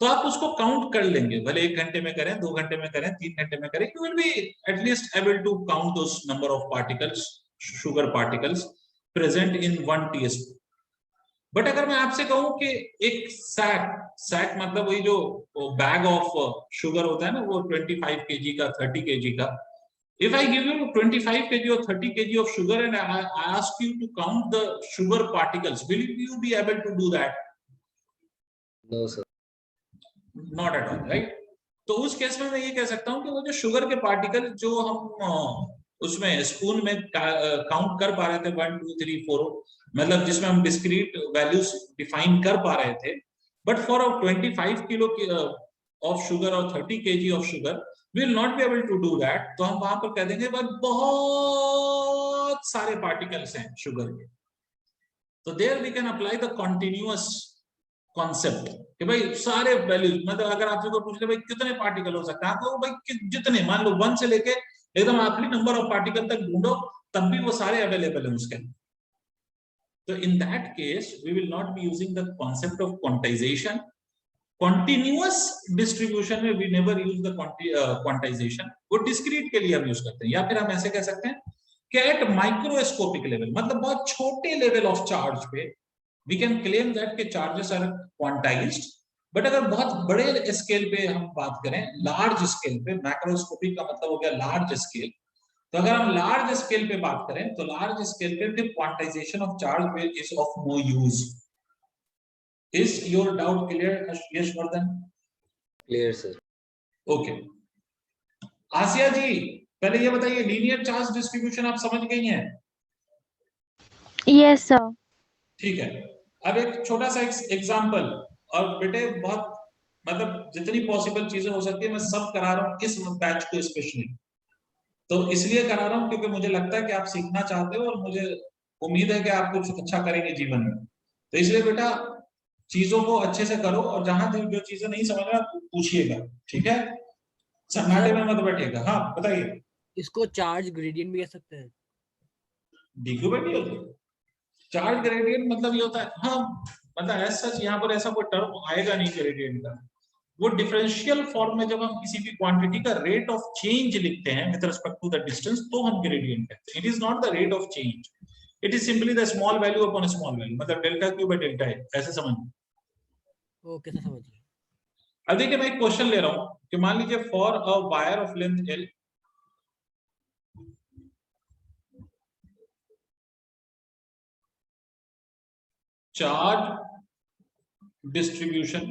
तो आप उसको काउंट कर लेंगे, भले 1 घंटे में करें, 2 घंटे में करें, 3 घंटे में करें, you will be at least able to count those number of particles, sugar particles present in 1 teaspoon. But अगर मैं आपसे कहूं कि एक सैक मतलब वही जो बैग ऑफ शुगर होता है ना, वो 25 kg का, 30 kg का, if I give you 25 kg or 30 kg of sugar and I ask you to count the sugar particles, will you be able to do that? No sir. Not at all, right? तो उस case में मैं ये कह सकता हूँ कि वो जो शुगर के पार्टिकल जो हम उसमें स्पून में काउंट कर पा रहे थे 1 2 3 4, मतलब जिसमें हम डिस्क्रीट वैल्यूज डिफाइन कर पा रहे थे, but for 25 kilo of sugar और 30 kg of sugar we will not be able to do that. तो हम वहां पर कह देंगे बस बहुत सारे पार्टिकल्स हैं शुगर के। तो there we can apply the continuous concept कि भाई सारे वैल्यूज, मतलब अगर आपसे कोई पूछ ले भाई कितने पार्टिकल हो सकते हैं, तो भाई जितने, मान लो 1 से लेके एकदम आखिरी नंबर ऑफ पार्टिकल तक ढूंढो, तब भी वो सारे अवेलेबल हैं उसके। तो in that case we will not be using the concept of quantization. Continuous distribution में we never use the quantization, वो डिस्क्रीट के लिए हम यूज करते हैं। या फिर हम ऐसे कह सकते हैं कि एट माइक्रोस्कोपिक लेवल, मतलब बहुत छोटे लेवल ऑफ चार्ज पे वी कैन क्लेम दैट के चार्जेस आर क्वांटाइज्ड। बट अगर बहुत बड़े स्केल पे हम बात करें, लार्ज स्केल पे, मैक्रोस्कोपिक का मतलब हो गया लार्ज स्केल, तो अगर हम लार्ज स्केल पे बात करें तो लार्ज स्केल पे फिर quantization of charge is of no use. Is your doubt clear, Yashvardhan? Clear sir. Okay Asiya ji, पहले ये बताइए लीनियर चार्ज डिस्ट्रीब्यूशन आप समझ गई हैं? Yes, sir. ठीक है, अब एक छोटा सा एग्जांपल, और बेटे बहुत मतलब जितनी पॉसिबल चीजें हो सकती है मैं सब करा रहा हूँ इस बैच को स्पेशली, तो इसलिए करा रहा हूँ क्योंकि मुझे लगता है कि आप सीखना चाहते हो और मुझे उम्मीद है कि आप कुछ अच्छा करेंगे जीवन में। तो इसलिए बेटा चीजों को अच्छे से करो, और जहां जो चीजें नहीं समझ में पूछिएगा, ठीक है, सन्नाटे में मत बैठिएगा। हाँ बताइए। इसको चार्ज ग्रेडियंट भी कह सकते हैं। डीक्यू भी होता है चार्ज ग्रेडियंट, मतलब ये होता है, हाँ मतलब ऐसा यहाँ पर ऐसा कोई टर्म आएगा नहीं ग्रेडियंट का, वो डिफरेंशियल फॉर्म में जब हम किसी भी क्वांटिटी का रेट ऑफ चेंज लिखते हैं with respect to the distance, तो हम ग्रेडियंट कहते हैं। It is not the rate of change, it is simply the small value upon small value, मतलब delta q by delta a, ऐसे समझिए। ओके सर, समझ गए। अब देखिए मैं एक क्वेश्चन ले रहा हूं कि मान लीजिए for a wire of length L, charge distribution,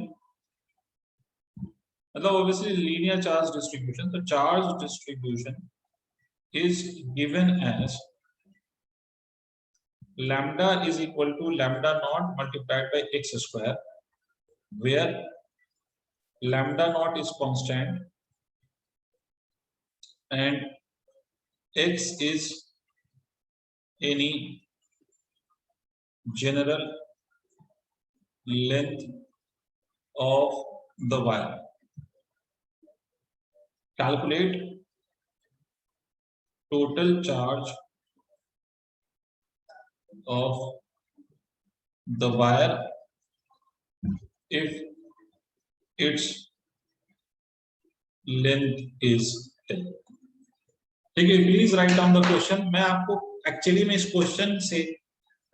मतलब ऑब्वियसली लीनियर चार्ज डिस्ट्रीब्यूशन, तो charge distribution is given as lambda is equal to lambda naught multiplied by x square, where lambda naught is constant and x is any general length of the wire. Calculate total charge of the wire if its length is L। ठीक है, please write down the question. मैं आपको actually में इस question से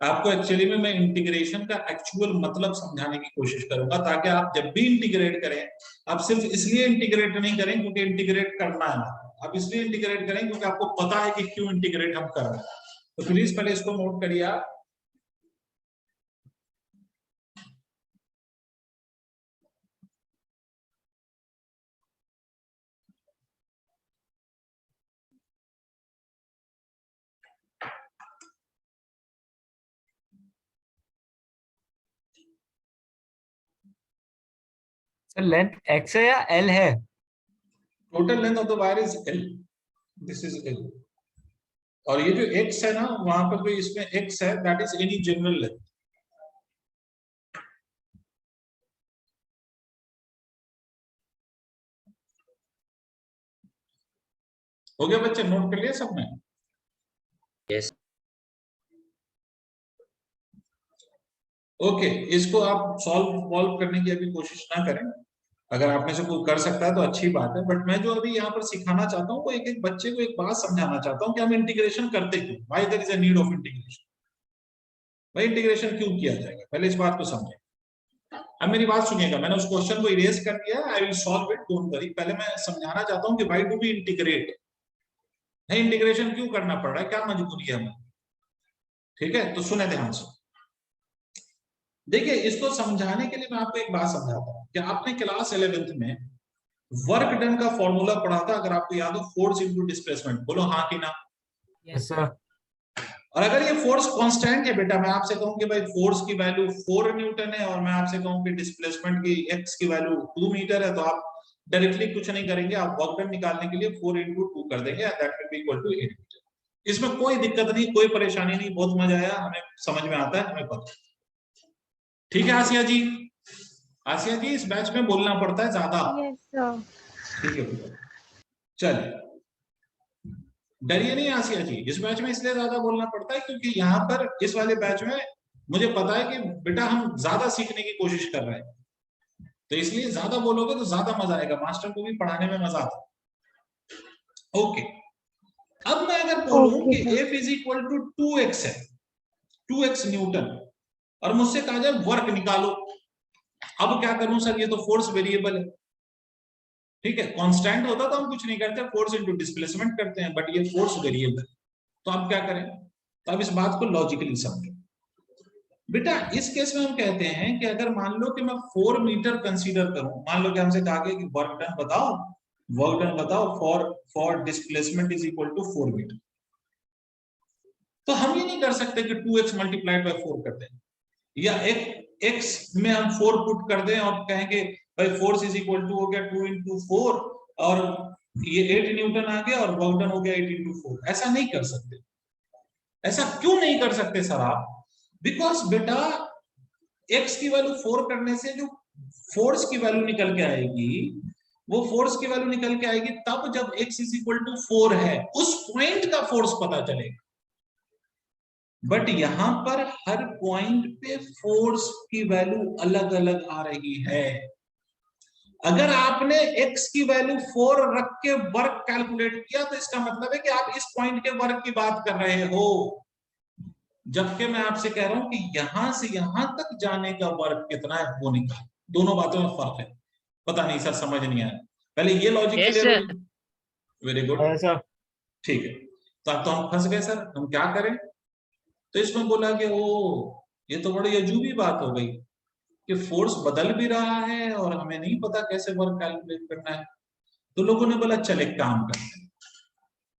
आपको actually में मैं इंटीग्रेशन का एक्चुअल मतलब समझाने की कोशिश करूंगा, ताकि आप जब भी इंटीग्रेट करें, आप सिर्फ इसलिए इंटीग्रेट नहीं करें क्योंकि इंटीग्रेट करना है, आप इसलिए इंटीग्रेट करें क्योंकि आपको पता है कि क्यों इंटीग्रेट हम कर रहे हैं। तो प्लीज पहले इसको नोट करिए आप। सर लेंथ x है या l है? Total length of the wire is L, this is L। और ये जो x है ना, वहां पर जो इसमें x है, that is any general length. हो गया बच्चे, नोट कर लिया सबने? Yes. ओके, इसको आप सॉल्व करने की अभी कोशिश ना करें। अगर आप में से कोई कर सकता है तो अच्छी बात है, बट मैं जो अभी यहाँ पर सिखाना चाहता हूँ, वो एक एक बच्चे को एक बात समझाना चाहता हूँ कि हम इंटीग्रेशन करते क्यों, why there is a need of integration. भाई इंटीग्रेशन क्यों किया जाएगा, पहले इस बात को समझें। अब मेरी बात सुनिएगा, मैंने उस क्वेश्चन को इरेज कर दिया, I will solve it, don't worry. पहले मैं समझाना चाहता हूँ कि व्हाई डू वी इंटीग्रेट, है इंटीग्रेशन क्यों करना पड़ रहा है, क्या मजबूरी है हमें। ठीक है, तो सुने ध्यान से। देखिए, इसको समझाने के लिए मैं आपको एक बात समझाता हूँ कि आपने क्लास 11th में वर्क डन का फॉर्मूला पढ़ा था, अगर आपको याद हो, फोर्स इनटू डिस्प्लेसमेंट। बोलो हाँ कि ना। Yes sir. और अगर ये फोर्स कांस्टेंट है बेटा, मैं आपसे कहूं कि भाई फोर्स की वैल्यू 4 न्यूटन है, और मैं आपसे कहूं कि डिस्प्लेसमेंट की x की वैल्यू 2 मीटर है, तो आप डायरेक्टली कुछ नहीं करेंगे, आप वर्क डन निकालने के लिए 4 × 2 कर देंगे, that will be equal to 8 metre. इसमें कोई दिक्कत नहीं, कोई परेशानी नहीं, बहुत मजा आया, हमें समझ में आता है, हमें पता। ठीक है आसिया जी, आसिया जी इस बैच में बोलना पड़ता है ज्यादा। Yes, sir. ठीक है बेटा, चलिए डरिए नहीं आसिया जी, इस बैच में इसलिए ज्यादा बोलना पड़ता है क्योंकि यहाँ पर इस वाले बैच में मुझे पता है कि बेटा हम ज्यादा सीखने की कोशिश कर रहे हैं, तो इसलिए ज्यादा बोलोगे तो ज्यादा मजा आएगा, मास्टर को भी पढ़ाने में मजा आता है। ओके, अब मैं अगर बोलूं Okay, कि sir. F is equal to 2x है, 2x न्यूटन, और मुझसे कहा जाए वर्क निकालो, अब क्या करूं सर, ये तो फोर्स वेरिएबल है। ठीक है, कांस्टेंट होता तो हम कुछ नहीं करते, फोर्स इनटू डिस्प्लेसमेंट करते हैं, बट ये फोर्स वेरिएबल, तो अब क्या करें। तो अब इस बात को लॉजिकली समझो बेटा। इस केस में हम कहते हैं कि अगर मान लो कि मैं 4 मीटर कंसीडर करूं, मान लो कि हमसे कहा गया कि वर्क डन बताओ, वर्क डन बताओ for displacement is equal to 4 metre, तो हम ये नहीं कर सकते कि 2x मल्टीप्लाइड बाय 4 कर दें, या एक x में हम 4 पुट कर दें और कहेंगे भाई फोर्स इज इक्वल टू हो गया 2 × 4, और ये 8 न्यूटन आ गया और वर्क डन हो गया 8 × 4। ऐसा नहीं कर सकते। ऐसा क्यों नहीं कर सकते सर आप? बिकॉज बेटा x की वैल्यू 4 करने से जो फोर्स की वैल्यू निकल के आएगी, वो फोर्स की वैल्यू निकल के आएगी तब जब x इज इक्वल टू 4 है, उस पॉइंट का फोर्स पता चलेगा। बट यहां पर हर पॉइंट पे फोर्स की वैल्यू अलग अलग आ रही है। अगर आपने x की वैल्यू 4 रख के वर्क कैलकुलेट किया तो इसका मतलब है कि आप इस पॉइंट के वर्क की बात कर रहे हो, जबकि मैं आपसे कह रहा हूं कि यहां से यहां तक जाने का वर्क कितना है वो निकाल। दोनों बातों में फर्क है। पता नहीं सर, समझ नहीं आया, पहले ये लॉजिक Yes, क्लियर sir. हो। वेरी गुड, सर ठीक है। तो अब तो हम फंस गए सर, हम क्या करें। तो इसमें बोला कि ओ ये तो बड़ी अजूबी बात हो गई कि फोर्स बदल भी रहा है और हमें नहीं पता कैसे वर्क कैलकुलेट करना है। तो लोगों ने बोला चल एक काम करते हैं,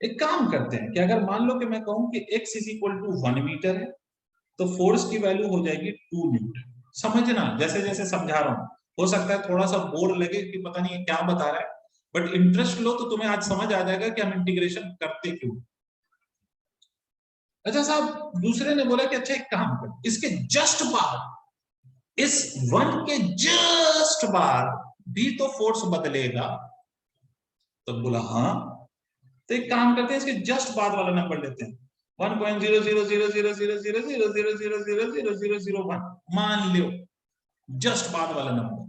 एक काम करते हैं कि अगर मान लो कि मैं कहूं कि x is equal to 1 metre है, तो फोर्स की वैल्यू हो जाएगी 2 न्यूटन। समझना, जैसे जैसे समझा रहा हूं, हो सकता है थोड़ा सा बोर लगे कि पता नहीं क्या बता रहा है, बट इंटरेस्ट लो तो तुम्हें आज समझ आ जाएगा कि हम इंटीग्रेशन करते क्यों। अच्छा साहब, दूसरे ने बोला कि अच्छा एक काम कर, इसके जस्ट बाद, इस 1 के जस्ट बाद भी तो फोर्स बदलेगा। तो बोला हाँ, तो एक काम करते हैं, इसके जस्ट बाद वाला नंबर लेते हैं, 1.00000000000000001 मान लो जस्ट बाद वाला नंबर।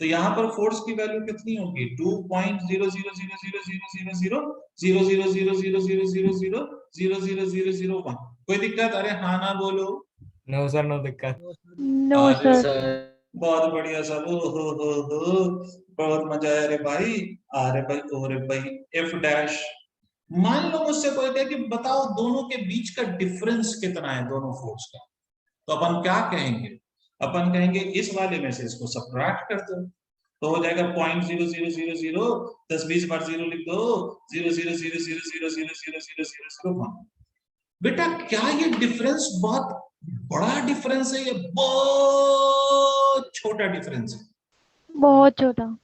तो तो यहाँ पर फोर्स की वैल्यू कितनी होगी 2.000000000000000000001। कोई दिक्कत? अरे हाँ ना बोलो। नो सर, नो दिक्कत। No, sir. No, अरे sir. सर बहुत बढ़िया सर, हो बहुत मजा आया रे भाई। अरे भाई ओरे भाई एफ डैश। मान लो मुझसे कोई कहे कि बताओ दोनों के बीच का डिफरेंस कितना है दोनों फोर्स का, तो अपन क्या कहेंगे? अपन कहेंगे इस वाले में से इसको सबट्रैक्ट कर दो, तो हो जाएगा 0.0000, 10-20 बार 0 लिख दो, 0.00000000001। बेटा क्या ये डिफरेंस बहुत बड़ा डिफरेंस है, ये बहुत छोटा डिफरेंस है? बहुत छोटा।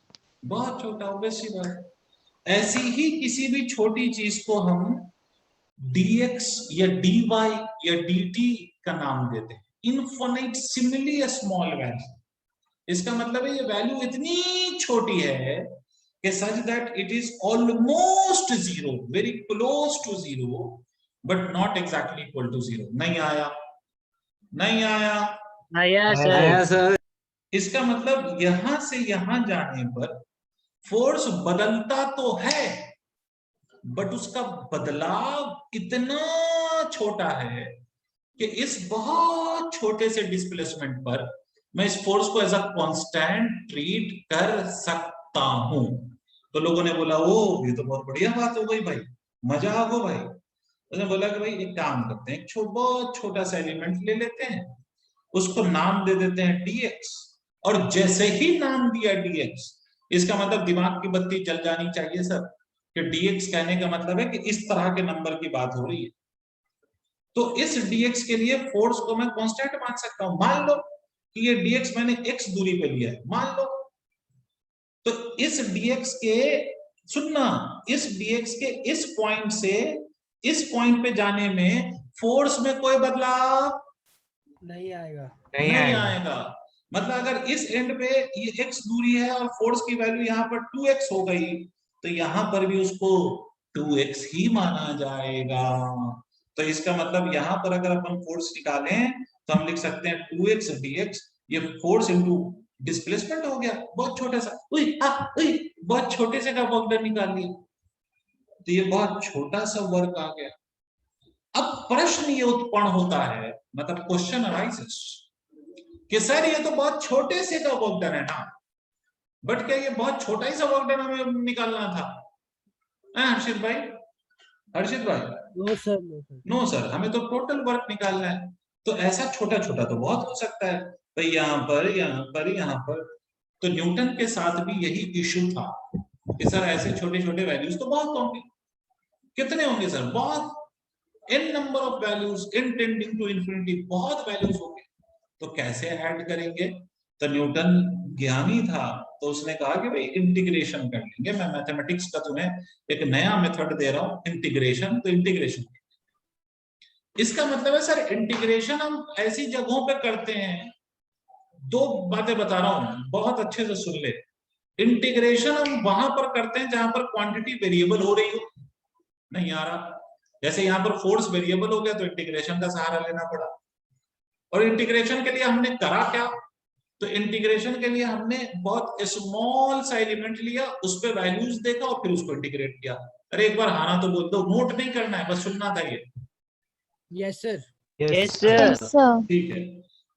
बहुत छोटा, ऑब्वियस सी बात। ऐसी ही किसी भी छोटी चीज को हम dx या dy या dt का नाम देते हैं, इनफिनिट सिमिली स्मॉल वैल्यू। इसका मतलब है ये वैल्यू इतनी छोटी है कि such that it is almost zero, very close to zero, but not exactly equal to zero. नहीं आया? नहीं आया? आया आया सर। सर इसका मतलब यहां से यहां जाने पर फोर्स बदलता तो है, बट उसका बदलाव इतना छोटा है कि इस बहुत छोटे से डिस्प्लेसमेंट पर मैं इस फोर्स को एज अ कांस्टेंट ट्रीट कर सकता हूं। तो लोगों ने बोला ओ ये तो बहुत बढ़िया बात हो गई भाई, मजा आ गो भाई। उसने बोला कि भाई एक काम करते हैं, बहुत छोटा सा एलिमेंट ले लेते हैं, उसको नाम दे देते हैं dx, और जैसे ही नाम दिया dx, इसका मतलब दिमाग की बत्ती जल जानी चाहिए सर कि dx कहने का मतलब है कि इस तरह के नंबर की बात हो रही है। तो इस dx के लिए फोर्स को मैं कांस्टेंट मान सकता हूं। मान लो कि ये dx मैंने x दूरी पे लिया है, मान लो, तो इस dx के, सुनना, इस dx के इस पॉइंट से इस पॉइंट पे जाने में फोर्स में कोई बदलाव नहीं आएगा। नहीं आएगा। मतलब अगर इस एंड पे ये x दूरी है और फोर्स की वैल्यू यहाँ पर 2x हो गई, तो यहाँ पर भी उसको 2x ही माना जाएगा। तो इसका मतलब यहाँ पर अगर अपन फोर्स निकालें तो हम लिख सकते हैं 2x dx, ये फोर्स इनटू डिस्प्लेसमेंट हो गया, बहुत छोटा सा। बहुत छोटे से का वर्क डन निकाल लिया, तो ये बहुत छोटा सा वर्क आ गया। अब प्रश्न ये उत्पन्न होता है, मतलब क्वेश्चन अराइजेस कि सर ये तो बहुत छोटे से का वर्क डन है ना, बट क्या ये बहुत छोटा ही सा वर्क डन हमें निकालना था? हर्षित भाई, हर्षित भाई, no sir, no sir. No sir, हमें तो टोटल वर्क निकालना है। तो ऐसा छोटा छोटा तो बहुत हो सकता है भाई, यहाँ पर, यहाँ पर, यहाँ पर। तो न्यूटन के साथ भी यही इश्यू था कि सर ऐसे छोटे छोटे वैल्यूज तो बहुत होंगे। कितने होंगे सर? बहुत, n number of values, n tending to infinity, बहुत वैल्यूज होंगे, तो कैसे ऐड करेंगे? तो न्यूटन ज्ञानी था, तो उसने कहा कि भाई इंटीग्रेशन कर लेंगे। मैं मैथमेटिक्स का तुम्हें एक नया मेथड दे रहा हूं, इंटीग्रेशन। तो इंटीग्रेशन, इसका मतलब है सर इंटीग्रेशन हम ऐसी जगहों पे करते हैं, दो बातें बता रहा हूं, बहुत अच्छे से सुन ले। इंटीग्रेशन हम वहां पर करते हैं जहां पर क्वांटिटी वेरिएबल हो रही हो। नहीं आ रहा? जैसे यहाँ पर फोर्स वेरिएबल हो गया तो इंटीग्रेशन का सहारा लेना पड़ा। और इंटीग्रेशन के लिए हमने करा क्या? तो इंटीग्रेशन के लिए हमने बहुत स्मॉल सा एलिमेंट लिया, उस पर वैल्यूज देखा और फिर उसको इंटीग्रेट किया। अरे एक बार हाना तो बोल दो, नोट नहीं करना है, बस सुनना था ये। Yes sir. Yes Yes, sir. sir. ठीक है,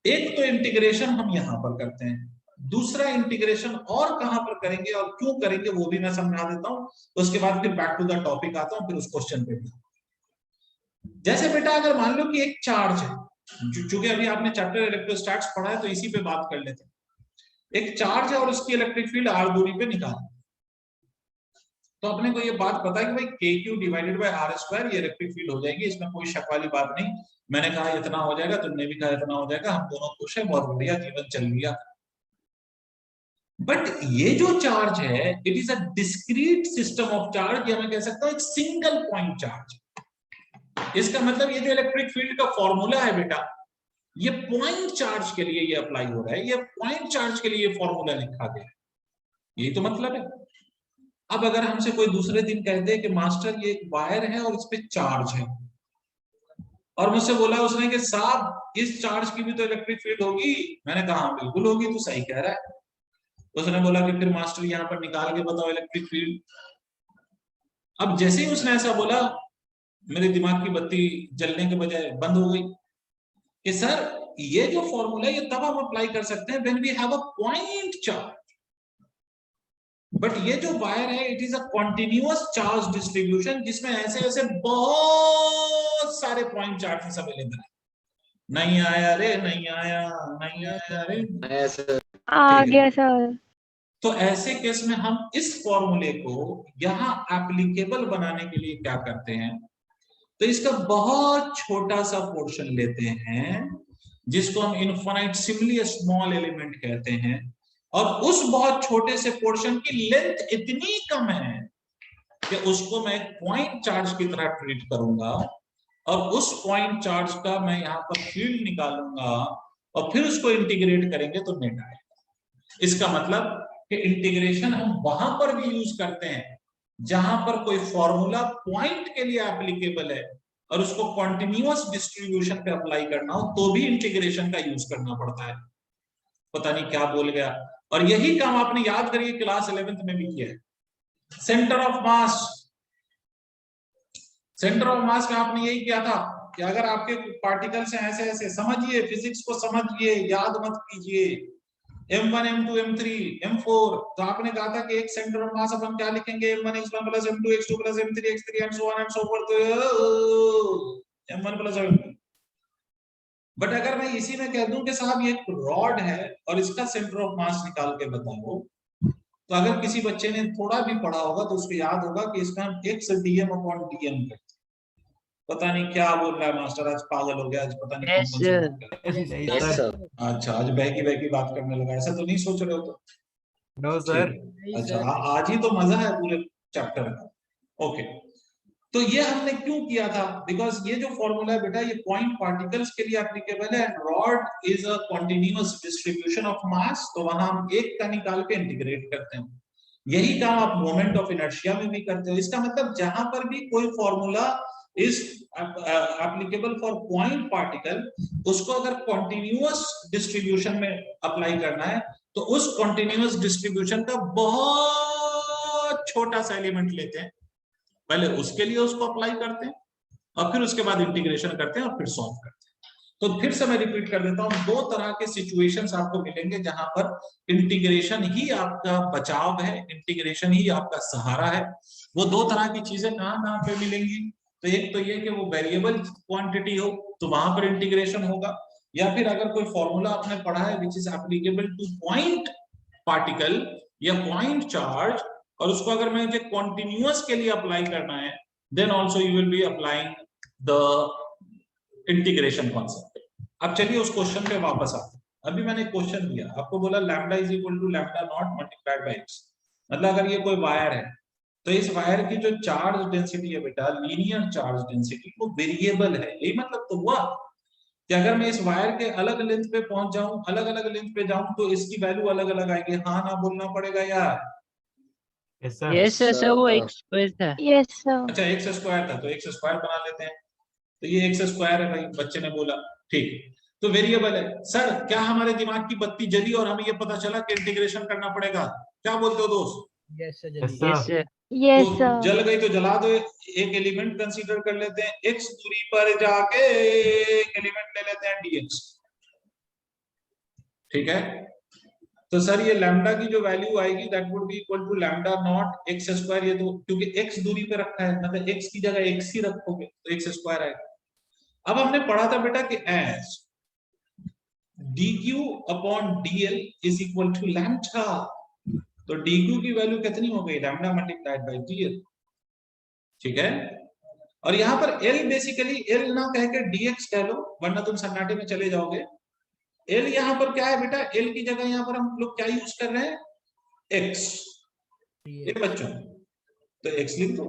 एक तो इंटीग्रेशन हम यहाँ पर करते हैं, दूसरा इंटीग्रेशन और कहां पर करेंगे और क्यों करेंगे वो भी मैं समझा देता हूं। उसके बाद फिर बैक टू द टॉपिक आता हूं, फिर उस क्वेश्चन पे भी। जैसे बेटा अगर मान लो कि एक चार्ज है, चूंकि अभी आपने चैप्टर इलेक्ट्रोस्टैटिक्स पढ़ा है तो इसी पे बात कर लेते हैं। एक चार्ज है और उसकी इलेक्ट्रिक फील्ड r दूरी पे निकाल, तो अपने को ये बात पता है कि भाई kq divided by r square ये इलेक्ट्रिक फील्ड हो जाएगी, इसमें कोई शक वाली बात नहीं। मैंने कहा इतना हो जाएगा, तुमने भी कहा इतना हो जाएगा, हम दोनों खुश हैं, बहुत बढ़िया, जीवन चल लिया। बट ये जो चार्ज है, it is a discrete system of charge, या मैं कह सकता हूं एक सिंगल पॉइंट चार्ज। इसका मतलब ये जो इलेक्ट्रिक फील्ड का फॉर्मूला है बेटा, ये पॉइंट चार्ज के लिए ये अप्लाई हो रहा है, ये पॉइंट चार्ज के लिए फॉर्मूला लिखा गया है, यही तो मतलब है। अब अगर हमसे कोई दूसरे दिन कहते हैं कि मास्टर ये एक वायर है और इस पे चार्ज है, और मुझसे बोला उसने कि साहब इस चार्ज की भी तो इलेक्ट्रिक फील्ड होगी, मैंने कहा बिल्कुल होगी, तू सही कह रहा है। उसने बोला कि फिर मास्टर यहाँ पर निकाल के बताओ इलेक्ट्रिक फील्ड। अब जैसे ही उसने ऐसा बोला, मेरे दिमाग की बत्ती जलने के बजाय बंद हो गई कि सर ये जो फॉर्मूला है ये तब हम अप्लाई कर सकते हैं when we have a point charge, but ये जो वायर है it is a continuous charge distribution जिसमें ऐसे ऐसे बहुत सारे पॉइंट चार्जेस अवेलेबल है। नहीं आया रे, नहीं आया, नहीं आया रे, सर आ ठीक है। गया सर। तो ऐसे केस में हम इस फॉर्मूले को यहां एप्लीकेबल बनाने के लिए क्या करते हैं, तो इसका बहुत छोटा सा पोर्शन लेते हैं जिसको हम इनफाइनाइट सिमली स्मॉल एलिमेंट कहते हैं, और उस बहुत छोटे से पोर्शन की लेंथ इतनी कम है कि उसको मैं पॉइंट चार्ज की तरह ट्रीट करूंगा, और उस पॉइंट चार्ज का मैं यहाँ पर फील्ड निकालूंगा और फिर उसको इंटीग्रेट करेंगे तो नेट आएगा। इसका मतलब कि इंटीग्रेशन हम वहां पर भी यूज करते हैं जहां पर कोई फॉर्मूला पॉइंट के लिए एप्लीकेबल है और उसको कॉन्टिन्यूअस डिस्ट्रीब्यूशन पे अप्लाई करना हो तो भी इंटीग्रेशन का यूज करना पड़ता है। पता नहीं क्या बोल गया। और यही काम आपने याद करिए क्लास 11th में भी किया है। Centre of mass, centre of mass में आपने यही किया था कि अगर आपके पार्टिकल्स हैं ऐसे ऐसे, समझिए फिजिक्स को समझिए, याद मत कीजिए। M1 M2 M3 M4, तो आपने कहा था कि एक सेंटर ऑफ मास अपन क्या लिखेंगे, M1 x1 plus M2 x2 plus M3 x3 and so on and so forth, तो M1 plus M2। बट अगर मैं इसी में कह दूं कि साहब ये एक रॉड है और इसका सेंटर ऑफ मास निकाल के बताओ, तो अगर किसी बच्चे ने थोड़ा भी पढ़ा होगा तो उसको याद होगा कि इसका हम x dm upon dm करते हैं। पता नहीं क्या बोल रहा है मास्टर, आज पागल हो गया, आज पता नहीं Yes, कौन sir. कौन सा नहीं यस सर। सर अच्छा आज बहकी बहकी बात करने लगा, ऐसा तो नहीं सोच रहे हो? तो नो ठीक सर। है, अच्छा आज ही तो मजा है पूरे चैप्टर का। ओके, तो ये हमने क्यों किया था, बिकॉज ये जो फॉर्मूला है बेटा ये पॉइंट पार्टिकल्स के लिए एप्लीकेबल है, and rod is a continuous distribution of mass, तो वहां हम एक का निकाल के इंटीग्रेट करते हैं। यही काम आप मोमेंट ऑफ इनर्शिया में भी करते हो। इसका मतलब जहां पर भी कोई formula is applicable for point particle, उसको अगर कंटीन्यूअस डिस्ट्रीब्यूशन में अप्लाई करना है तो उस कंटीन्यूअस डिस्ट्रीब्यूशन का बहुत छोटा सा एलिमेंट लेते हैं, पहले उसके लिए उसको अप्लाई करते हैं और फिर उसके बाद इंटीग्रेशन करते हैं और फिर सॉल्व करते हैं। तो फिर से मैं रिपीट कर देता हूं, दो तरह के सिचुएशंस आपको मिलेंगे जहां पर इंटीग्रेशन ही आपका बचाव है, इंटीग्रेशन ही आपका सहारा है। वो दो तरह की चीजें कहां कहां पे मिलेंगी, तो एक तो ये कि वो वेरिएबल क्वांटिटी हो तो वहां पर इंटीग्रेशन होगा, या फिर अगर कोई फॉर्मूला आपने पढ़ा है which is applicable two point particle या पॉइंट चार्ज, और उसको अगर मुझे कॉन्टिन्यूअस के लिए अप्लाई करना है, then also you will be applying the integration concept. अब चलिए उस क्वेश्चन पे वापस आते हैं। अभी मैंने क्वेश्चन दिया आपको, बोला lambda is equal to lambda naught multiplied by x, मतलब अगर ये कोई वायर है तो इस वायर की जो चार्ज डेंसिटी है बेटा, लीनियर चार्ज डेंसिटी, वो वेरिएबल है। यही मतलब तो हुआ कि अगर मैं इस वायर के अलग लेंथ पे पहुंच जाऊं, अलग अलग लेंथ पे जाऊं, तो इसकी वैल्यू अलग अलग आएगी। हाँ ना बोलना पड़ेगा यार। Yes sir. Yes, sir. Sir, वो एक स्क्वायर था. Yes sir. अच्छा एक्स स्क्वायर था तो एक्स स्क्वायर बना लेते हैं, तो ये एक्स स्क्वायर है भाई, बच्चे ने बोला ठीक, तो वेरिएबल है। सर क्या हमारे दिमाग की बत्ती जली और हमें ये पता चला कि इंटीग्रेशन करना पड़ेगा, क्या बोलते हो दोस्त? यस सर यस जल्दी। Yes, sir. sir. यस तो सर। जल गई तो जला दो, एक एलिमेंट कंसीडर कर लेते हैं, एक्स दूरी पर जाके एक एलिमेंट ले लेते हैं dx, ठीक है। तो सर ये लैम्डा की जो वैल्यू आएगी that would be equal to lambda naught x square, ये तो क्योंकि x दूरी पे रखा है मतलब x की जगह x ही रखोगे तो x स्क्वायर आएगा। अब हमने पढ़ा था बेटा कि as dq upon dl is equal to lambda, तो dq की वैल्यू कितनी हो गई, लैम्डा मल्टीप्लाइड बाय dl, ठीक है। और यहाँ पर l बेसिकली l ना कह के dx कह लो वरना तुम सन्नाटे में चले जाओगे। l यहाँ पर क्या है बेटा, l की जगह यहाँ पर हम लोग क्या यूज कर रहे हैं, x, ये बच्चों तो x लिख दो,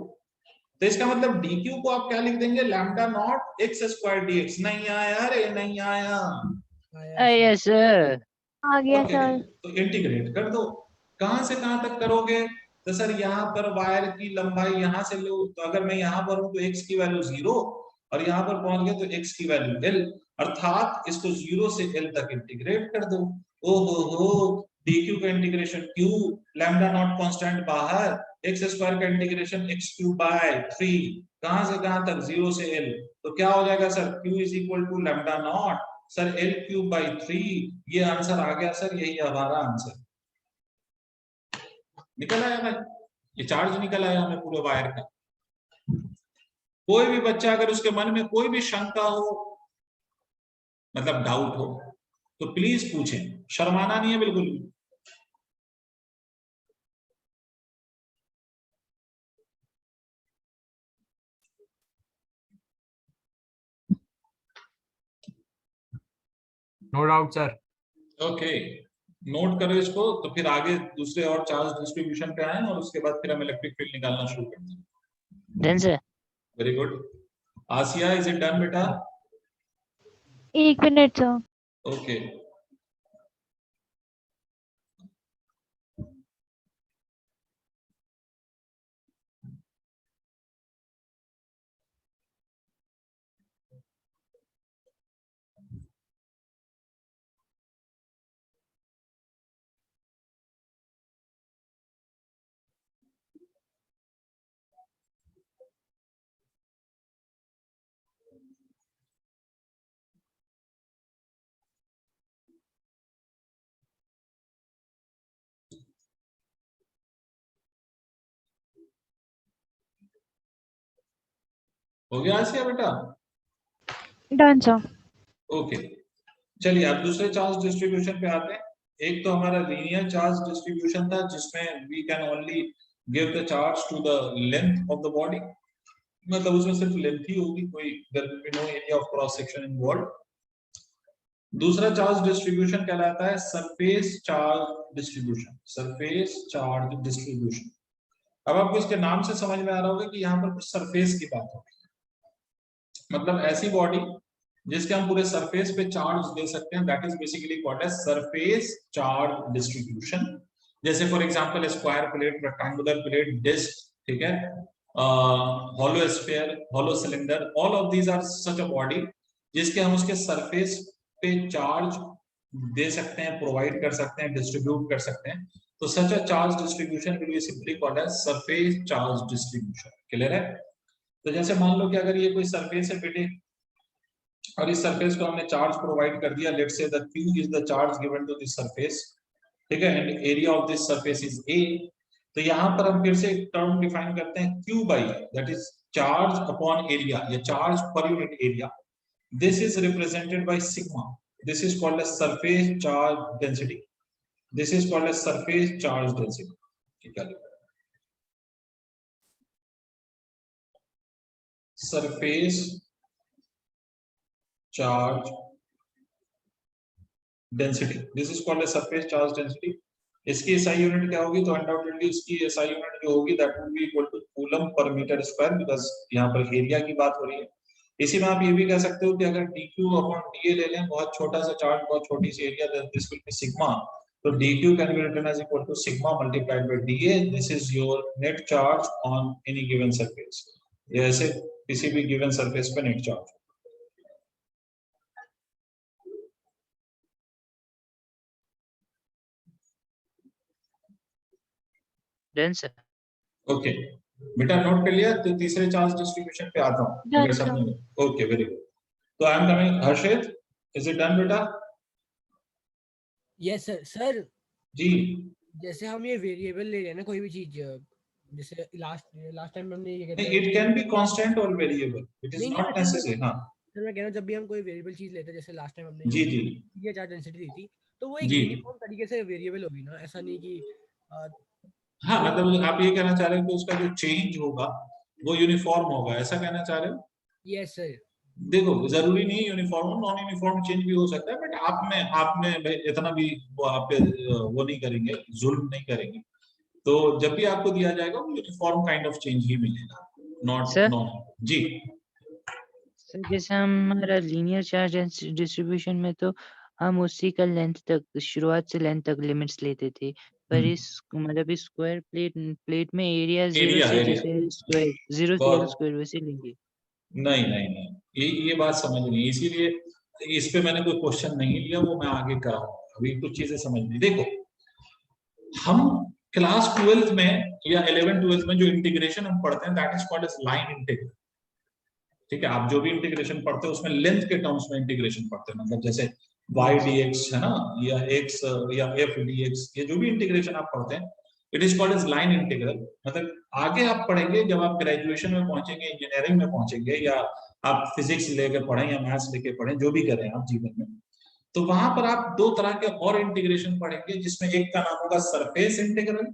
तो इसका मतलब dq को आप क्या लिख देंगे, lambda naught x square dx। नहीं आया रे, नहीं आया, Yes, sir. आ गया ओके, सर। तो इंटीग्रेट कर दो। कहां से कहां तक करोगे, तो सर यहाँ पर वायर की लंबाई यहां से लो, तो अगर मैं यहाँ पर हूं तो x की वैल्यू 0 और यहाँ पर पहुंच गए तो x की वैल्यू l, अर्थात इसको 0 से l तक इंटीग्रेट कर दो। ओहो हो, dq का integration q, lambda naught constant बाहर, x स्क्वायर का इंटीग्रेशन x क्यूब बाय 3, कहां से कहां तक 0 से l, तो क्या हो जाएगा sir q is equal to lambda naught sir l cube by 3, ये आंसर आ गया सर, यही हमारा आंसर निकल आया भाई, ये चार्ज निकल आया हमें पूरे वायर का। कोई भी बच्चा अगर उसके मन में कोई भी शंका हो, मतलब डाउट हो, तो प्लीज पूछें, शर्माना नहीं है बिल्कुल भी। No doubt, sir. Okay, note करो इसको, तो फिर आगे दूसरे और चार्ज डिस्ट्रीब्यूशन पे आए और उसके बाद फिर हम इलेक्ट्रिक फील्ड निकालना शुरू करते हैं। Done sir. Very good. Asiya, is it done बेटा? 1 मिनट सर। ओके, हो गया आसिया बेटा? Done sir. ओके, चलिए अब दूसरे चार्ज डिस्ट्रीब्यूशन पे आते हैं। एक तो हमारा लीनियर चार्ज डिस्ट्रीब्यूशन था, जिसमें we can only give the charge to the length of the body, मतलब उसमें सिर्फ लेंथ ही होगी, कोई there will be no area of cross section involve. दूसरा चार्ज डिस्ट्रीब्यूशन कहलाता है surface charge distribution, surface charge distribution. अब आपको इसके नाम से समझ में आ रहा होगा कि यहाँ पर कुछ सरफेस की बात होगी, मतलब ऐसी बॉडी जिसके हम पूरे सरफेस पे चार्ज दे सकते हैं, that is basically called as surface charge distribution. जैसे for example square plate, rectangular plate, disc, ठीक है, hollow sphere, hollow cylinder, all of these are such a body जिसके हम उसके सरफेस पे चार्ज दे सकते हैं, प्रोवाइड कर सकते हैं, डिस्ट्रीब्यूट कर सकते हैं। तो such a charge distribution will be simply called as surface charge distribution. Clear है? तो जैसे मान लो कि अगर ये कोई सरफेस है बेटे, और इस सरफेस को हमने चार्ज प्रोवाइड कर दिया, let's say the q is the charge given to this surface, ठीक है, and area of this surface is a। तो यहां पर हम फिर से एक टर्म डिफाइन करते हैं q by, that is charge upon area या charge per unit area. This is represented by sigma, this is called as surface charge density, this is called as surface charge density. ठीक है, surface charge density, this is called as surface charge density. इसकी SI unit क्या होगी? तो undoubtedly इसकी SI unit जो होगी that will be equal to coulomb per metre square, because यहाँ पर एरिया की बात हो रही है। इसी में आप ये भी कह सकते हो कि अगर dq अपॉन dA ले लें, बहुत छोटा सा चार्ज, बहुत छोटी सी area, then this will be sigma. तो dq can be written as equal to sigma multiplied by dA, this is your net charge on any given surface. ये ऐसे किसी भी गिवन सरफेस पे net charge. Done sir. Okay बेटा, note कर लिया? तो तीसरे चार्ज डिस्ट्रीब्यूशन पे आता हूँ Done, अगर sir. समझ में। Okay, very good. तो I am coming, Harshit, is it done बेटा? Yes sir. सर जी, जैसे हम ये वेरिएबल ले रहे हैं ना, कोई भी चीज, जैसे लास्ट टाइम हमने ये कहते नहीं, हैं, इट कैन बी कांस्टेंट और वेरिएबल, इट इज नहीं नॉट नहीं नेसेसरी। हाँ सर, मैं कह रहा हूँ जब भी हम कोई वेरिएबल चीज लेते हैं, जैसे लास्ट टाइम हमने जी जी ये चार्ज डेंसिटी दी थी, तो वो एक जी। यूनिफॉर्म तरीके से वेरिएबल होगी ना, ऐसा नहीं कि हाँ, जो मतलब आप ये कहना चाह रहे हो कि उसका जो चेंज होगा वो यूनिफॉर्म होगा, ऐसा कहना चाह रहे हो? Yes sir. देखो, जरूरी नहीं यूनिफॉर्म, नॉन यूनिफॉर्म चेंज भी हो सकता है, बट आप में भाई इतना भी वो आप पे वो नहीं करेंगे, जुल्म नहीं करेंगे। तो जब भी आपको दिया जाएगा वो यूनिफॉर्म काइंड ऑफ चेंज ही मिलेगा, नॉट सर नॉन। जी सर, जैसे हमारा लीनियर चार्ज डिस्ट्रीब्यूशन में तो हम उसी का लेंथ तक, शुरुआत से लेंथ तक लिमिट्स लेते थे, पर इस मतलब इस स्क्वायर प्लेट में एरिया जीरो एरिया से एरिया जैसे स्क्वायर, जीरो से एल बहुत, स्क्वायर वैसे लेंगे। नहीं नहीं नहीं, ये बात समझ नहीं, इसीलिए इस पे मैंने कोई क्वेश्चन नहीं लिया, वो मैं आगे कराऊंगा। अभी कुछ चीजें समझ नहीं। देखो, हम क्लास 12th में या 11th-12th में जो इंटीग्रेशन हम पढ़ते हैं that is called as line integral. ठीक है, आप जो भी इंटीग्रेशन पढ़ते हैं उसमें लेंथ के टर्म्स में इंटीग्रेशन पढ़ते हैं, मतलब जैसे y dx है ना, या x या f dx, ये जो भी इंटीग्रेशन आप पढ़ते हैं it is called as line integral. मतलब आगे आप पढ़ेंगे जब आप ग्रेजुएशन में पहुंचेंगे, इंजीनियरिंग में पहुंचेंगे, या आप फिजिक्स लेके पढ़ें या मैथ्स लेके पढ़ें, जो भी करें आप जीवन में, तो वहां पर आप दो तरह के और इंटीग्रेशन पढ़ेंगे, जिसमें एक का नाम होगा सरफेस इंटीग्रल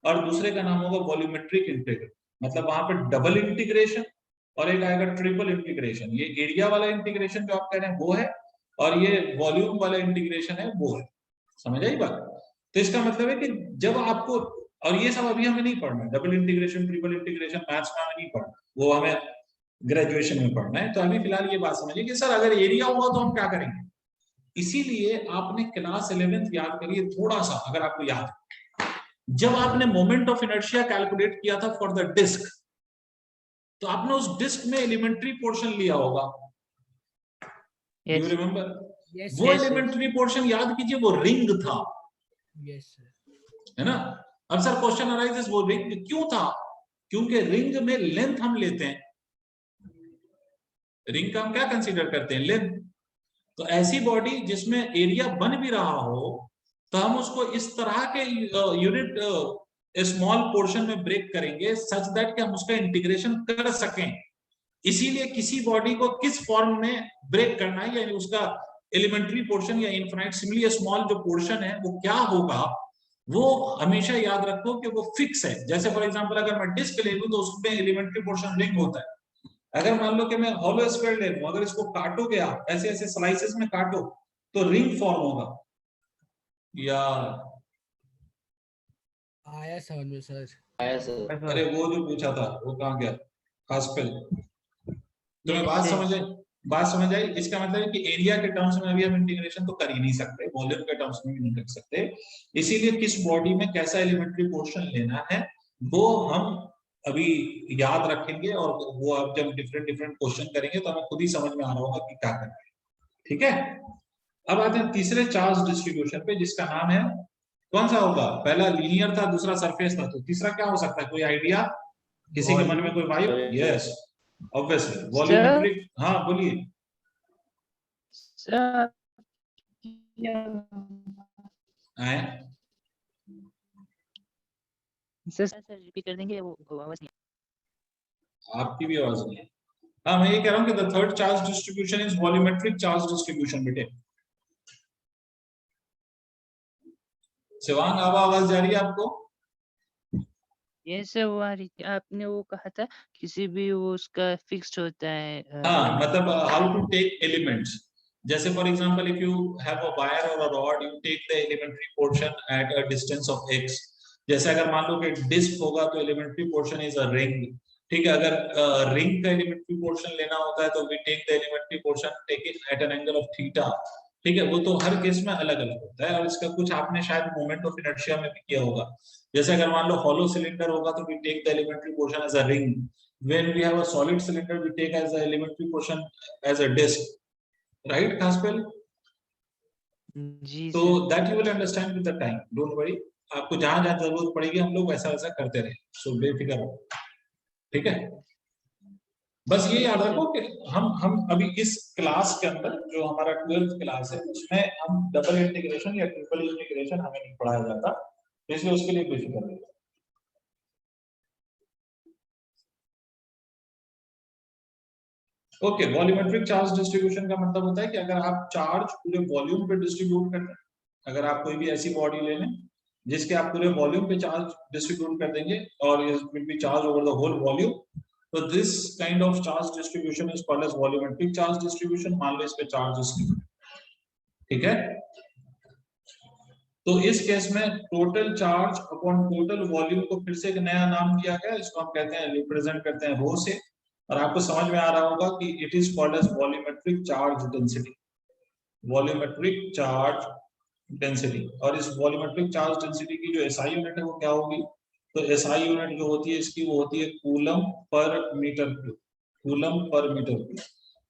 और दूसरे का नाम होगा वॉल्यूमेट्रिक इंटीग्रल। मतलब वहां पर डबल इंटीग्रेशन और एक आएगा ट्रिपल इंटीग्रेशन। ये एरिया वाला इंटीग्रेशन जो आप कह रहे हैं वो है, और ये वॉल्यूम वाला इंटीग्रेशन है वो है। समझ आई बात? तो इसका मतलब है कि जब आपको, और ये सब अभी हमें नहीं पढ़ना है, double integration triple integration maths में हमें नहीं पढ़ना, वो हमें ग्रेजुएशन में पढ़ना है। तो अभी फिलहाल ये बात समझिए कि सर अगर एरिया हुआ तो हम क्या करेंगे। इसीलिए आपने क्लास 11th याद करिए थोड़ा सा, अगर आपको याद है, जब आपने मोमेंट ऑफ इनर्शिया कैलकुलेट किया था फॉर द डिस्क, तो आपने उस डिस्क में एलिमेंट्री पोर्शन लिया होगा। You remember? वो एलिमेंट्री पोर्शन याद कीजिए, वो रिंग था। यस है ना? अब सर क्वेश्चन अराइजेस, वो रिंग क्यों था? क्योंकि रिंग में लेंथ हम लेते हैं, रिंग का हम क्या कंसीडर करते हैं, लेंथ। तो ऐसी बॉडी जिसमें एरिया बन भी रहा हो तो हम उसको इस तरह के यूनिट स्मॉल पोर्शन में ब्रेक करेंगे सच दैट कि हम उसका इंटीग्रेशन कर सकें। इसीलिए किसी बॉडी को किस फॉर्म में ब्रेक करना है, यानी उसका एलिमेंट्री पोर्शन या इनफाइनिटेसिमली स्मॉल जो पोर्शन है वो क्या होगा, वो हमेशा याद रखो कि वो फिक्स है। जैसे फॉर एग्जांपल अगर मैं डिस्क ले लूं तो उसमें एलिमेंट्री पोर्शन रिंग होता है। अगर मान लो कि मैं हॉलो स्फीयर ले लूं, अगर इसको काटोगे आप ऐसे ऐसे स्लाइसेस में काटो तो रिंग फॉर्म होगा। या आया समझ में सर। आया सर। अरे वो जो पूछा था वो कहाँ गया, खास पे तुम्हें बात समझ आई? इसका मतलब है कि एरिया के टर्म्स में अभी हम इंटीग्रेशन तो कर ही नहीं सकते, वॉल्यूम के टर्म्स में भी नहीं कर सकते। इसीलिए किस बॉडी में कैसा एलिमेंट्री पोर्शन लेना है वो हम अभी याद रखेंगे, और वो अब जब डिफरेंट डिफरेंट क्वेश्चन करेंगे तो हमें खुद ही समझ में आ रहा होगा कि क्या करना है। ठीक है, अब आते हैं तीसरे चार्ज डिस्ट्रीब्यूशन पे, जिसका नाम है, कौन सा होगा? पहला लीनियर था, दूसरा सरफेस था, तो तीसरा क्या हो सकता है? कोई आइडिया किसी के मन में? कोई वाइब? Yes obviously volumetric. हाँ बोलिए। सर रिपीट कर देंगे, वो आवाज नहीं। आपकी भी आवाज नहीं है। हाँ मैं ये कह रहा हूँ कि the third charge distribution is volumetric charge distribution. बेटे शिवांग आवाज जा रही है आपको? ये सर वो आ रही थी, आपने वो कहा था किसी भी वो उसका फिक्स्ड होता है। हाँ मतलब हाउ टू टेक एलिमेंट्स, जैसे for example if you have a wire और a rod, you take the elementary portion at a distance of x। जैसे अगर मान लो कि डिस्क होगा तो elementary portion is a ring. ठीक है, अगर रिंग का एलिमेंट्री पोर्शन लेना होता है तो we take the elementary portion take it at an angle of theta. ठीक है, वो तो हर केस में अलग अलग होता है, और इसका कुछ आपने शायद मोमेंट ऑफ इनर्शिया में भी किया होगा। जैसे अगर मान लो हॉलो सिलेंडर होगा तो we take the elementary portion as a ring. When we have a solid cylinder, we take as the elementary portion as a disk, right, Kaspel? जी So sir. that you will understand with the time. Don't worry. आपको जहां जहां जरूरत पड़ेगी हम लोग वैसा वैसा करते रहे, so बेफिक्र रहो। ठीक है, बस ये याद रखो कि हम अभी इस क्लास के अंदर जो हमारा 12th क्लास है उसमें हम डबल इंटीग्रेशन या ट्रिपल इंटीग्रेशन हमें नहीं पढ़ाया जाता, इसलिए उसके लिए बेफिक्र रहो। ओके, वॉल्यूमेट्रिक चार्ज डिस्ट्रीब्यूशन का मतलब होता है कि अगर आप चार्ज पूरे वॉल्यूम पे डिस्ट्रीब्यूट करते हैं, अगर आप कोई भी ऐसी बॉडी ले लें जिसके आप पूरे वॉल्यूम पे चार्ज डिस्ट्रीब्यूट कर देंगे और it will be charge over the whole volume, तो this kind of charge distribution is called as volumetric charge distribution. मान लो इस पे चार्ज डिस्ट्रीब्यूट, ठीक है, तो इस केस में total charge upon total volume को फिर से एक नया नाम दिया गया, इसको हम कहते हैं, रिप्रेजेंट करते हैं रो से, और आपको समझ में आ रहा होगा कि it is called as volumetric charge density. Volumetric charge density, और इस वॉल्यूमेट्रिक चार्ज डेंसिटी की जो एसआई यूनिट है वो क्या होगी? तो एसआई यूनिट जो होती है इसकी वो होती है coulomb per metre cube. Coulomb per metre cube.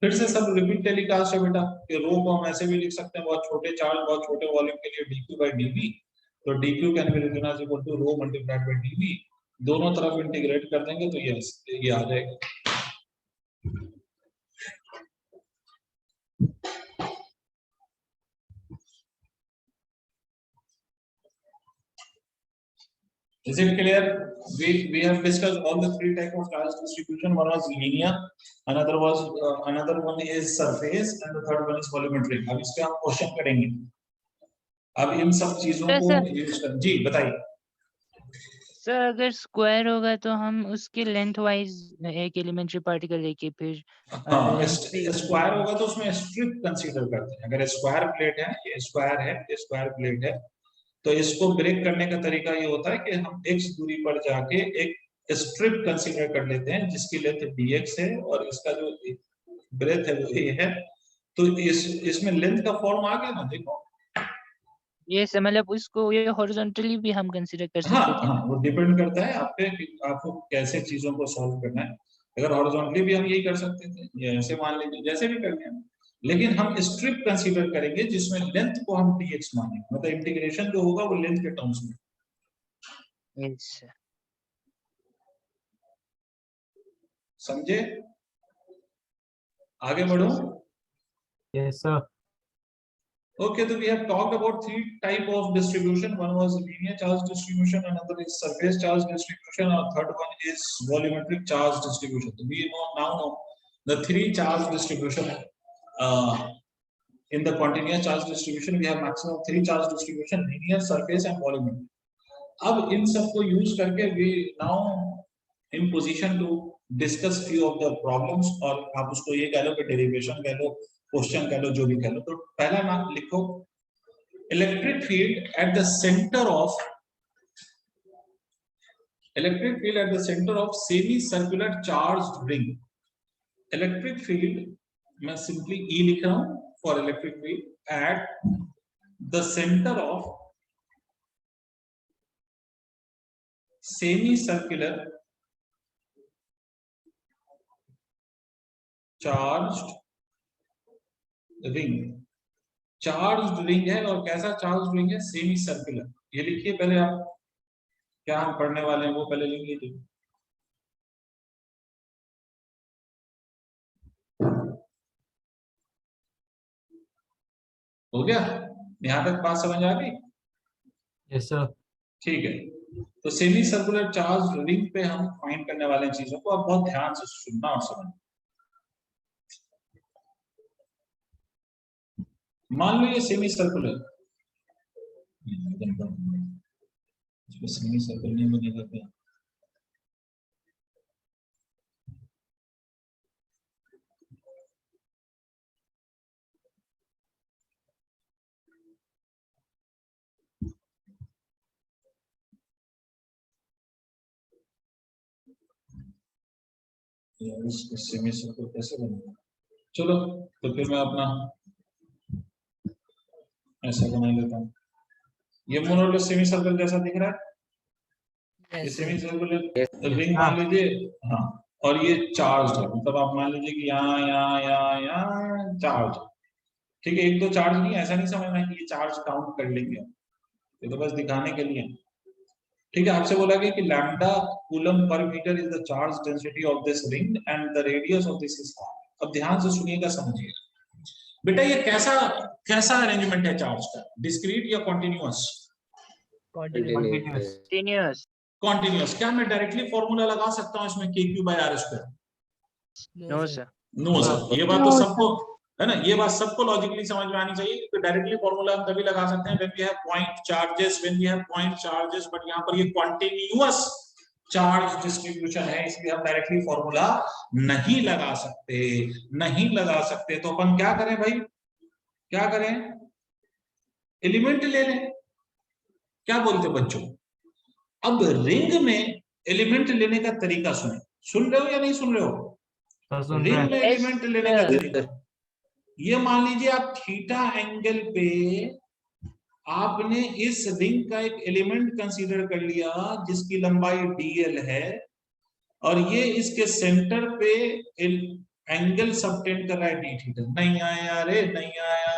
फिर से सब रिपीट टेलीकास्ट है बेटा, कि रो को हम ऐसे भी लिख सकते हैं, बहुत छोटे चार्ज बहुत छोटे वॉल्यूम के लिए dq/dv, तो dq can be written as equal to rho multiplied by dv, दोनों तरफ इंटीग्रेट कर देंगे तो ये आ जाएगा। Is it clear? We have discussed all the three types of charge distribution. One was linear, another one is surface, and the third one is volumetric. अब इसके हम क्वेश्चन करेंगे। अब इन सब चीजों को यूज कर, जी बताइए। सर अगर स्क्वायर होगा तो हम उसके लेंथ वाइज एक एलिमेंट्री पार्टिकल लेके फिर हाँ, स्क्वायर होगा तो उसमें स्ट्रिप कंसीडर करते हैं। अगर स्क्वायर प्लेट है, ये स्क्वायर है, ये स्क्वायर प्लेट है, तो इसको ब्रेक करने का तरीका ये होता है कि हम x दूरी पर जाके एक स्ट्रिप कंसीडर कर लेते हैं जिसकी लेंथ dx है और इसका जो ब्रेथ है वो a है। तो इसमें लेंथ का फॉर्म आ गया ना, देखो। ये मतलब उसको ये हॉरिजॉन्टली भी हम कंसीडर कर सकते थे। हाँ, वो डिपेंड करता है आप पे कि आपको कैसे चीजों को सॉल्व करना है। अगर हॉरिजॉन्टली भी हम यही कर सकते थे, ये ऐसे मान लीजिए, जैसे भी करते हैं, लेकिन हम स्ट्रिप कंसीडर करेंगे जिसमें लेंथ को हम dx मानेंगे, मतलब इंटीग्रेशन जो होगा वो लेंथ के टर्म्स में। Yes sir. समझे? आगे बढ़ो। Yes, sir. Okay, so we have talked about three type of distribution. One was linear charge distribution, another is surface charge distribution, and third one is volumetric charge distribution. So we now know the three charge distribution. In the continuous charge distribution, we have maximum three charge distribution: linear, surface, and volumetric. अब इन सब को use करके we now in position to discuss few of the problems, और आप उसको ये कह लो कि डेरिवेशन कह लो, क्वेश्चन कह लो, जो भी कह लो। तो पहला नाम लिखो, electric field at the centre of semi circular charged ring. Electric field मैं सिंपली E लिख रहा हूं for electric field at the centre of semi circular charged ring. Charged ring है, और कैसा चार्ज्ड रिंग है? Semi circular. ये लिखिए पहले, आप क्या हम पढ़ने वाले हैं वो पहले लिख लीजिए। हो गया? यहां तक बात समझ आ गई? Yes, sir. ठीक है, तो सेमी सर्कुलर चार्ज रिंग पे हम फाइंड करने वाले चीजों को आप बहुत ध्यान से सुनना और समझना। मान लो ये सेमी सर्कुलर, सेमी सर्कुलर नहीं बनेगा क्या? सेमी सर्कुलर कैसे बनेगा? चलो तो फिर मैं अपना ऐसा बना लेता हूँ। ये मोनोटोन सेमी सर्कल जैसा दिख रहा है, ये सेमी सर्कुलर रिंग मान लीजिए। हाँ, और ये चार्ज है, मतलब आप मान लीजिए कि यहाँ चार्ज। ठीक है, एक दो चार्ज नहीं, ऐसा नहीं समझना कि ये चार्ज काउंट कर लेंगे, ये तो बस दिखाने के लिए। ठीक है, आपसे बोला गया कि lambda coulomb per metre is the charge density of this ring and the radius of this is r। अब ध्यान से सुनिएगा, समझिएगा बेटा, ये कैसा अरेंजमेंट है चार्ज का? डिस्क्रीट या कॉन्टिन्यूअस? कंटीन्यूअस। कॉन्टिन्यूअस। क्या मैं डायरेक्टली फॉर्मूला लगा सकता हूं इसमें kq/r²? No sir. No sir. ये बात तो सबको है ना, ये बात सबको लॉजिकली समझ में आनी चाहिए कि डायरेक्टली फॉर्मूला हम तभी लगा सकते हैं when we have point charges, but यहाँ पर ये कॉन्टिन्यूअस चार्ज डिस्ट्रीब्यूशन है, इसलिए हम डायरेक्टली फॉर्मूला नहीं लगा सकते। तो अपन क्या करें भाई, क्या करें? एलिमेंट ले लें। क्या बोलते बच्चों? अब रिंग में एलिमेंट लेने का तरीका सुन रहे हो या नहीं सुन रहे हो? रिंग में एलिमेंट लेने का तरीका, ये मान लीजिए आप थीटा एंगल पे आपने इस रिंग का एक एलिमेंट कंसीडर कर लिया जिसकी लंबाई dl है, और ये इसके सेंटर पे एंगल सबटेंड कर रहा है d थीटा। नहीं आया रे, नहीं आया।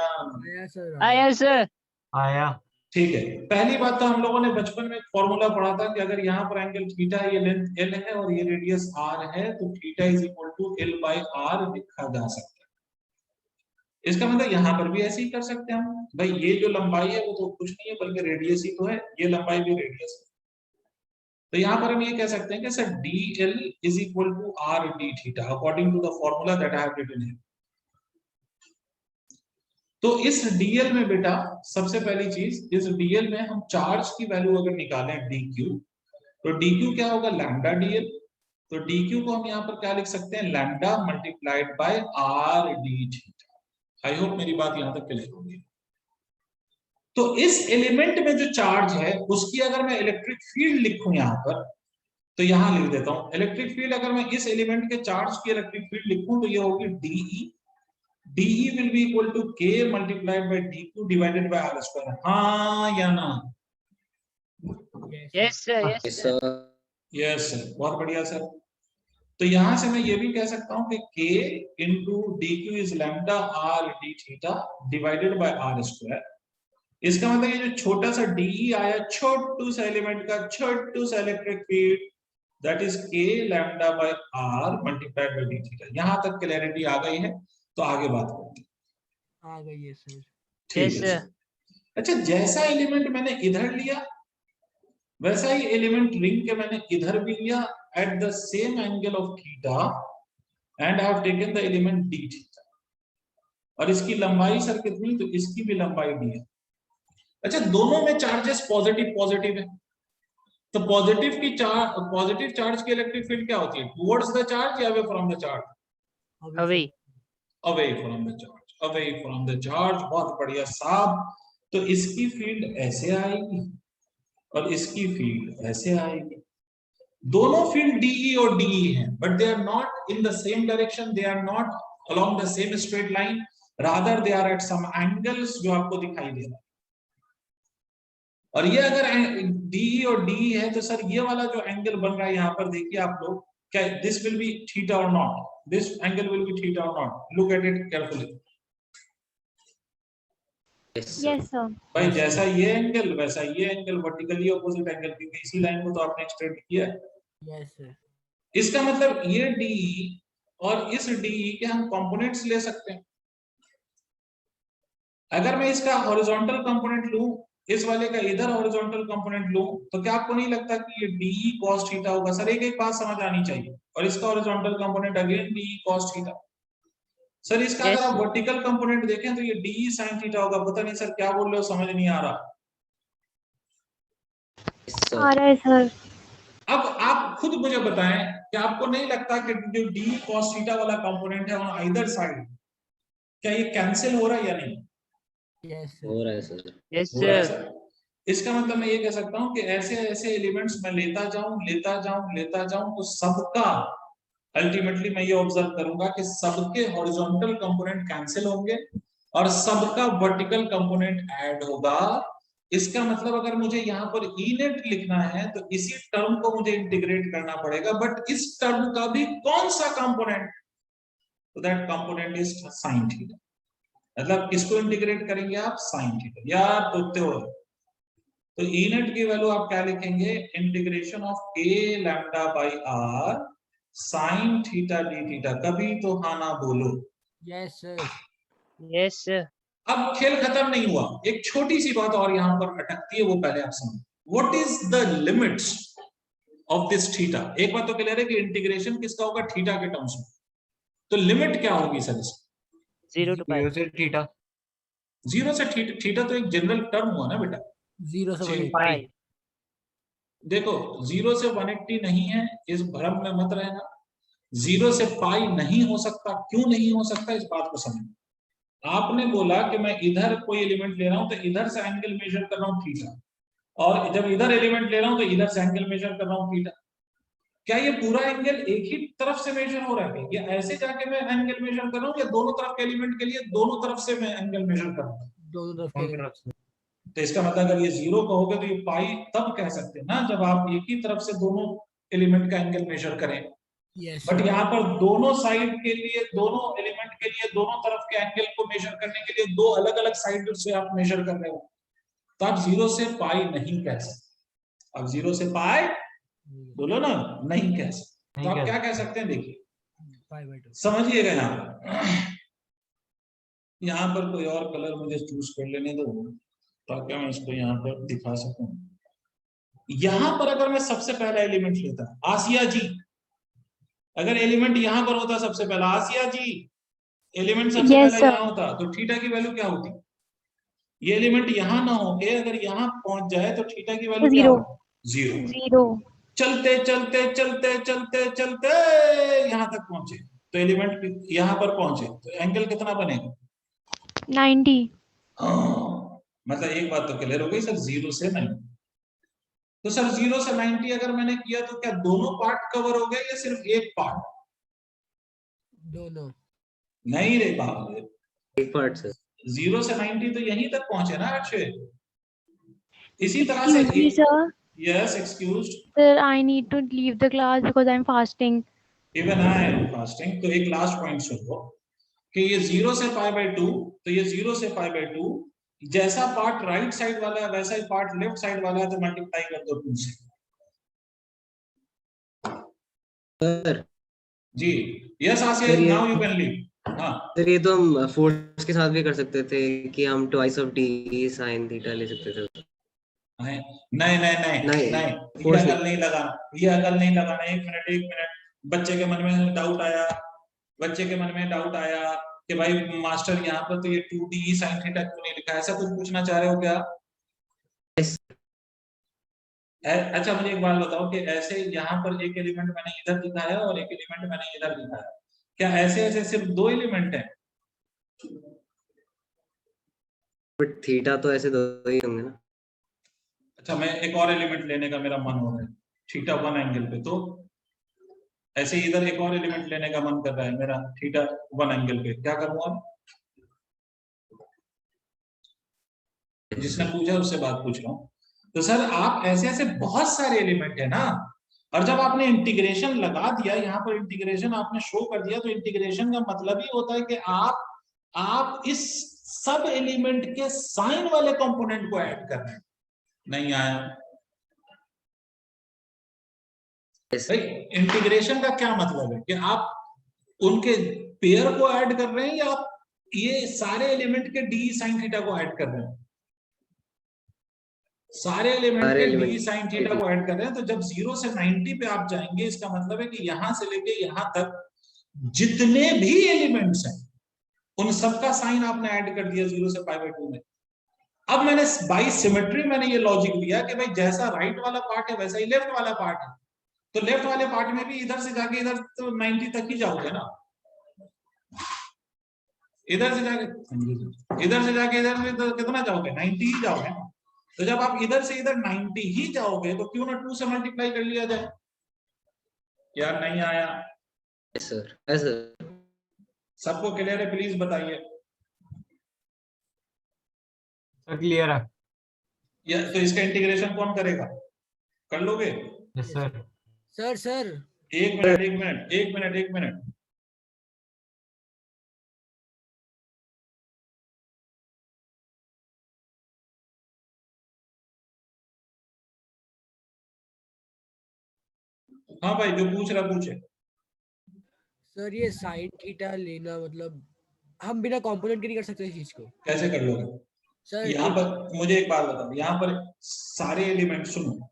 आया सर। आया। ठीक है, पहली बात तो हम लोगों ने बचपन में फॉर्मूला पढ़ा था कि अगर यहाँ पर एंगल थीटा, ये लेंथ एल है और ये रेडियस आर है, तो theta is equal to L by R लिखा जा सकता है। इसका मतलब यहाँ पर भी ऐसे ही कर सकते हैं हम, भाई ये जो लंबाई है वो तो कुछ नहीं है बल्कि रेडियस ही तो है, ये लंबाई भी रेडियस है। तो यहाँ पर हम ये कह सकते हैं कि sir D L is equal to R D theta according to the formula that I have written here. तो इस डीएल में बेटा सबसे पहली चीज, इस डीएल में हम चार्ज की वैल्यू अगर निकालें डीक्यू, तो डीक्यू क्या होगा, लैम्डा डीएल। तो डीक्यू को हम यहाँ पर क्या लिख सकते हैं, lambda multiplied bye are D theta. I hope मेरी बात यहाँ तक क्लियर होगी। तो इस एलिमेंट में जो चार्ज है उसकी अगर मैं इलेक्ट्रिक फील्ड लिखूं यहाँ पर, तो यहाँ लिख देता हूं इलेक्ट्रिक फील्ड। अगर मैं इस एलिमेंट के चार्ज की इलेक्ट्रिक फील्ड लिखूं तो ये होगी DE. DE will be equal to K multiplied by DQ divided by R square। हाँ या ना? Yes sir, yes Yes, sir. sir. Yes sir, बहुत बढ़िया सर। तो यहां से मैं ये भी कह सकता हूं कि K into DQ is lambda R D theta divided by R square. इसका मतलब ये जो छोटा सा DE आया, छोटू सा एलिमेंट का छोटू सा electric field, that is K lambda by R multiplied by D theta. यहां तक क्लैरिटी आ गई है, तो आगे बात करते हैं। आ गई है सर। ठीक Yes, है sir. सर। अच्छा, जैसा एलिमेंट मैंने इधर लिया वैसा ही एलिमेंट रिंग के मैंने इधर भी लिया at the same angle of theta and I have taken the element D theta. और इसकी लंबाई सर कितनी, तो इसकी भी लंबाई डी है। अच्छा, दोनों में चार्जेस पॉजिटिव पॉजिटिव है, तो पॉजिटिव चार्ज की इलेक्ट्रिक फील्ड क्या होती है, टुवर्ड्स द चार्ज या away from the charge? Away. Away from the charge, away from the charge. बहुत बढ़िया साहब। तो इसकी फील्ड ऐसे आएगी और इसकी फील्ड ऐसे आएगी। दोनों फील्ड डीई और डीई हैं, but they are not in the same direction, they are not along the same straight line, rather they are at some angles जो आपको दिखाई दे रहा है। और ये अगर डीई और डीई है तो सर ये वाला जो एंगल बन रहा है यहाँ पर देखिए आप लोग, क्या दिस विल बी थीटा और naught, this angle will be theta और naught, look at it carefully. Yes, sir. Yes, sir. भाई जैसा ये एंगल वैसा ये एंगल, वर्टिकली ऑपोजिट एंगल, क्योंकि इसी लाइन को तो आपने एक्सटेंड किया है। Yes sir. इसका मतलब ये डीई और इस डीई के हम कंपोनेंट्स ले सकते हैं। अगर मैं इसका हॉरिजॉन्टल कंपोनेंट लूं, इस वाले का इधर हॉरिजॉन्टल कंपोनेंट लूं, तो क्या आपको नहीं लगता कि ये डीई cos थीटा होगा? सर एक एक बात समझ आनी चाहिए। और इसका horizontal component again DE cos theta. Sir इसका Yes, अगर आप sir. वर्टिकल कंपोनेंट देखें तो ये डीई sin थीटा होगा। पता नहीं सर क्या बोल रहे हो, समझ नहीं आ रहा। Yes, sir. आ रहा है सर। अब आप खुद मुझे बताएं कि आपको नहीं लगता कि जो डी cos थीटा वाला कंपोनेंट है ऑन आइदर साइड, क्या ये कैंसिल हो रहा है या नहीं? Yes sir. हो रहा है सर। Yes हो रहा है sir. सर। इसका मतलब मैं ये कह सकता हूं कि ऐसे ऐसे एलिमेंट्स मैं लेता जाऊं तो सबका अल्टीमेटली मैं ये ऑब्जर्व करूंगा कि सबके हॉरिजॉन्टल कंपोनेंट कैंसिल होंगे और सबका वर्टिकल कंपोनेंट ऐड होगा। इसका मतलब अगर मुझे यहाँ पर ई नेट लिखना है तो इसी टर्म को मुझे इंटीग्रेट करना पड़ेगा, बट इस टर्म का भी कौन सा कंपोनेंट, तो that component is sine theta. मतलब किसको इंटीग्रेट करेंगे आप, साइन थीटा। यार तो ई नेट की वैल्यू आप क्या लिखेंगे, integration of a lambda by R sine theta D theta. कभी तो हाँ ना बोलो। Yes sir. Yes sir. अब खेल खत्म नहीं हुआ, एक छोटी सी बात और यहां पर अटकती है, वो पहले आप समझो। What is the limits of this theta? एक बात तो क्लियर है कि इंटीग्रेशन किसका होगा, थीटा के टर्म्स में। तो लिमिट क्या होगी सर इसकी? 0 to pi. 0 से थीटा। 0 से थीटा तो एक जनरल टर्म हुआ ना बेटा। 0 से 180। Pi. देखो 0 से 180 नहीं है, इस भ्रम में मत रहना। 0 से पाई नहीं हो सकता, क्यों नहीं हो सकता इस बात को समझो। आपने बोला कि मैं इधर कोई एलिमेंट ले रहा हूं तो इधर से एंगल मेजर कर रहा हूं थीटा, और जब इधर एलिमेंट ले रहा हूं तो इधर से एंगल मेजर कर रहा हूं थीटा। क्या ये पूरा एंगल एक ही तरफ से मेजर हो रहा है, या ऐसे जाके मैं एंगल मेजर कर रहा हूं, या दोनों तरफ के एलिमेंट के लिए दोनों तरफ से मैं एंगल मेजर कर रहा हूं? दोनों तरफ दोनों के। तरफ से। तो इसका मतलब अगर ये 0 कहोगे तो ये पाई तब कह सकते हैं ना जब आप एक ही तरफ से दोनों एलिमेंट का एंगल मेजर करें। Yes but sir. यहाँ पर दोनों साइड के लिए, दोनों एलिमेंट के लिए, दोनों तरफ के एंगल को मेजर करने के लिए दो अलग अलग साइड से आप मेजर कर रहे हो। तो आप 0 से पाई नहीं कह सकते। अब 0 से पाई बोलो ना, नहीं कह सकते। तो नहीं आप कह क्या कह सकते हैं, देखिए पाई बाय 2। समझिएगा। यहाँ पर कोई और कलर मुझे चूज कर लेने दो ताकि मैं इसको यहाँ पर दिखा सकूं। यहां पर अगर मैं सबसे पहला एलिमेंट लेता, आसिया जी, अगर एलिमेंट यहां पर होता सबसे पहला, आसिया जी एलिमेंट सबसे Yes, पहला sir. यहां होता, तो थीटा की वैल्यू क्या होती? ये एलिमेंट यहां ना होके अगर यहां पहुंच जाए तो थीटा की वैल्यू क्या 0. होगी? 0। 0. चलते चलते चलते चलते चलते यहां तक पहुंचे, तो एलिमेंट यहां पर पहुंचे तो एंगल कितना बनेगा? 90. मतलब एक बात तो क्लियर हो गई सर, 0 से 90। तो सर 0 से 90 अगर मैंने किया तो क्या दोनों पार्ट कवर हो गए या सिर्फ एक पार्ट? दोनों। नहीं रे बाप, एक पार्ट सर। 0 से 90 तो यहीं तक पहुंचे ना अक्षय। इसी तरह से Excuse me, sir. Yes excuse, Sir, I need to leave the class because I'm fasting. Even I am fasting. तो एक लास्ट पॉइंट सुनो कि ये 0 से पाई बाय 2, तो ये 0 से पाई बाय 2 जैसा पार्ट राइट साइड वाला है वैसा ही पार्ट लेफ्ट साइड वाला है, तो मल्टीप्लाई कर दो 2 से। सर जी यस आसिया, सर, ये- नाउ यू कैन लीव। हाँ सर ये तो हम फोर्स के साथ भी कर सकते थे कि हम twice of D sine theta ले सकते थे। नहीं नहीं नहीं नहीं नहीं, नहीं, ये force अकल नहीं लगाना, ये अकल नहीं लगाना। एक मिनट एक मिनट, बच्चे के मन में डाउट आया, बच्चे के मन में डाउट आया कि भाई मास्टर यहाँ पर तो ये 2d sin थीटा क्यों नहीं लिखा है? ऐसा कुछ पूछना चाह रहे हो क्या? Yes. अच्छा मुझे एक बात बताओ कि ऐसे यहाँ पर एक एलिमेंट मैंने इधर दिखाया और एक एलिमेंट मैंने इधर दिखाया, क्या ऐसे ऐसे सिर्फ 2 एलिमेंट है? बट थीटा तो ऐसे दो ही होंगे ना। अच्छा मैं एक और एलिमेंट लेने का मेरा मन हो रहा है थीटा 1 एंगल पे, तो ऐसे इधर एक और एलिमेंट लेने का मन कर रहा है मेरा थीटा 1 एंगल पे, क्या करूंगा? जिसने पूछा उससे बात पूछ रहा हूँ। तो सर आप ऐसे ऐसे बहुत सारे एलिमेंट है ना, और जब आपने इंटीग्रेशन लगा दिया, यहाँ पर इंटीग्रेशन आपने शो कर दिया, तो इंटीग्रेशन का मतलब ही होता है कि आप इस सब एलिमेंट के साइन वाले कंपोनेंट को ऐड कर रहे हैं। नहीं आया Yes. भाई, इंटीग्रेशन का क्या मतलब है कि आप उनके पेयर को ऐड कर रहे हैं या आप ये सारे एलिमेंट के डी साइन थीटा को ऐड कर रहे हैं? सारे एलिमेंट के डी साइन थीटा को ऐड कर रहे हैं। तो जब 0 से 90 पे आप जाएंगे, इसका मतलब है कि यहां से लेके यहां तक जितने भी एलिमेंट्स हैं उन सबका साइन आपने ऐड कर दिया 0 से पाई बाय 2 में। अब मैंने बाई सिमेट्री मैंने ये लॉजिक दिया कि भाई जैसा राइट वाला पार्ट है वैसा ही लेफ्ट वाला पार्ट है, तो लेफ्ट वाले पार्ट में भी इधर से जाके इधर तो 90 तक ही जाओगे ना, इधर से जाके इधर कितना जाओगे? 90 ही जाओगे ना। तो जब आप इधर से इधर 90 ही जाओगे तो क्यों ना 2 से मल्टीप्लाई कर लिया जाए? यार नहीं आया? Yes, sir. Yes, sir. सबको क्लियर है? प्लीज बताइए। सर क्लियर है। या तो इसका इंटीग्रेशन कौन करेगा? कर लोगे? Yes sir. सर एक मिनट एक मिनट एक मिनट एक मिनट, हाँ भाई जो पूछ रहा पूछे। सर ये साइन थीटा लेना मतलब हम बिना कंपोनेंट के नहीं कर सकते इस चीज को। कैसे कर लोगे? सर यहाँ पर मुझे एक बात बताओ, यहाँ पर सारे एलिमेंट सुनो,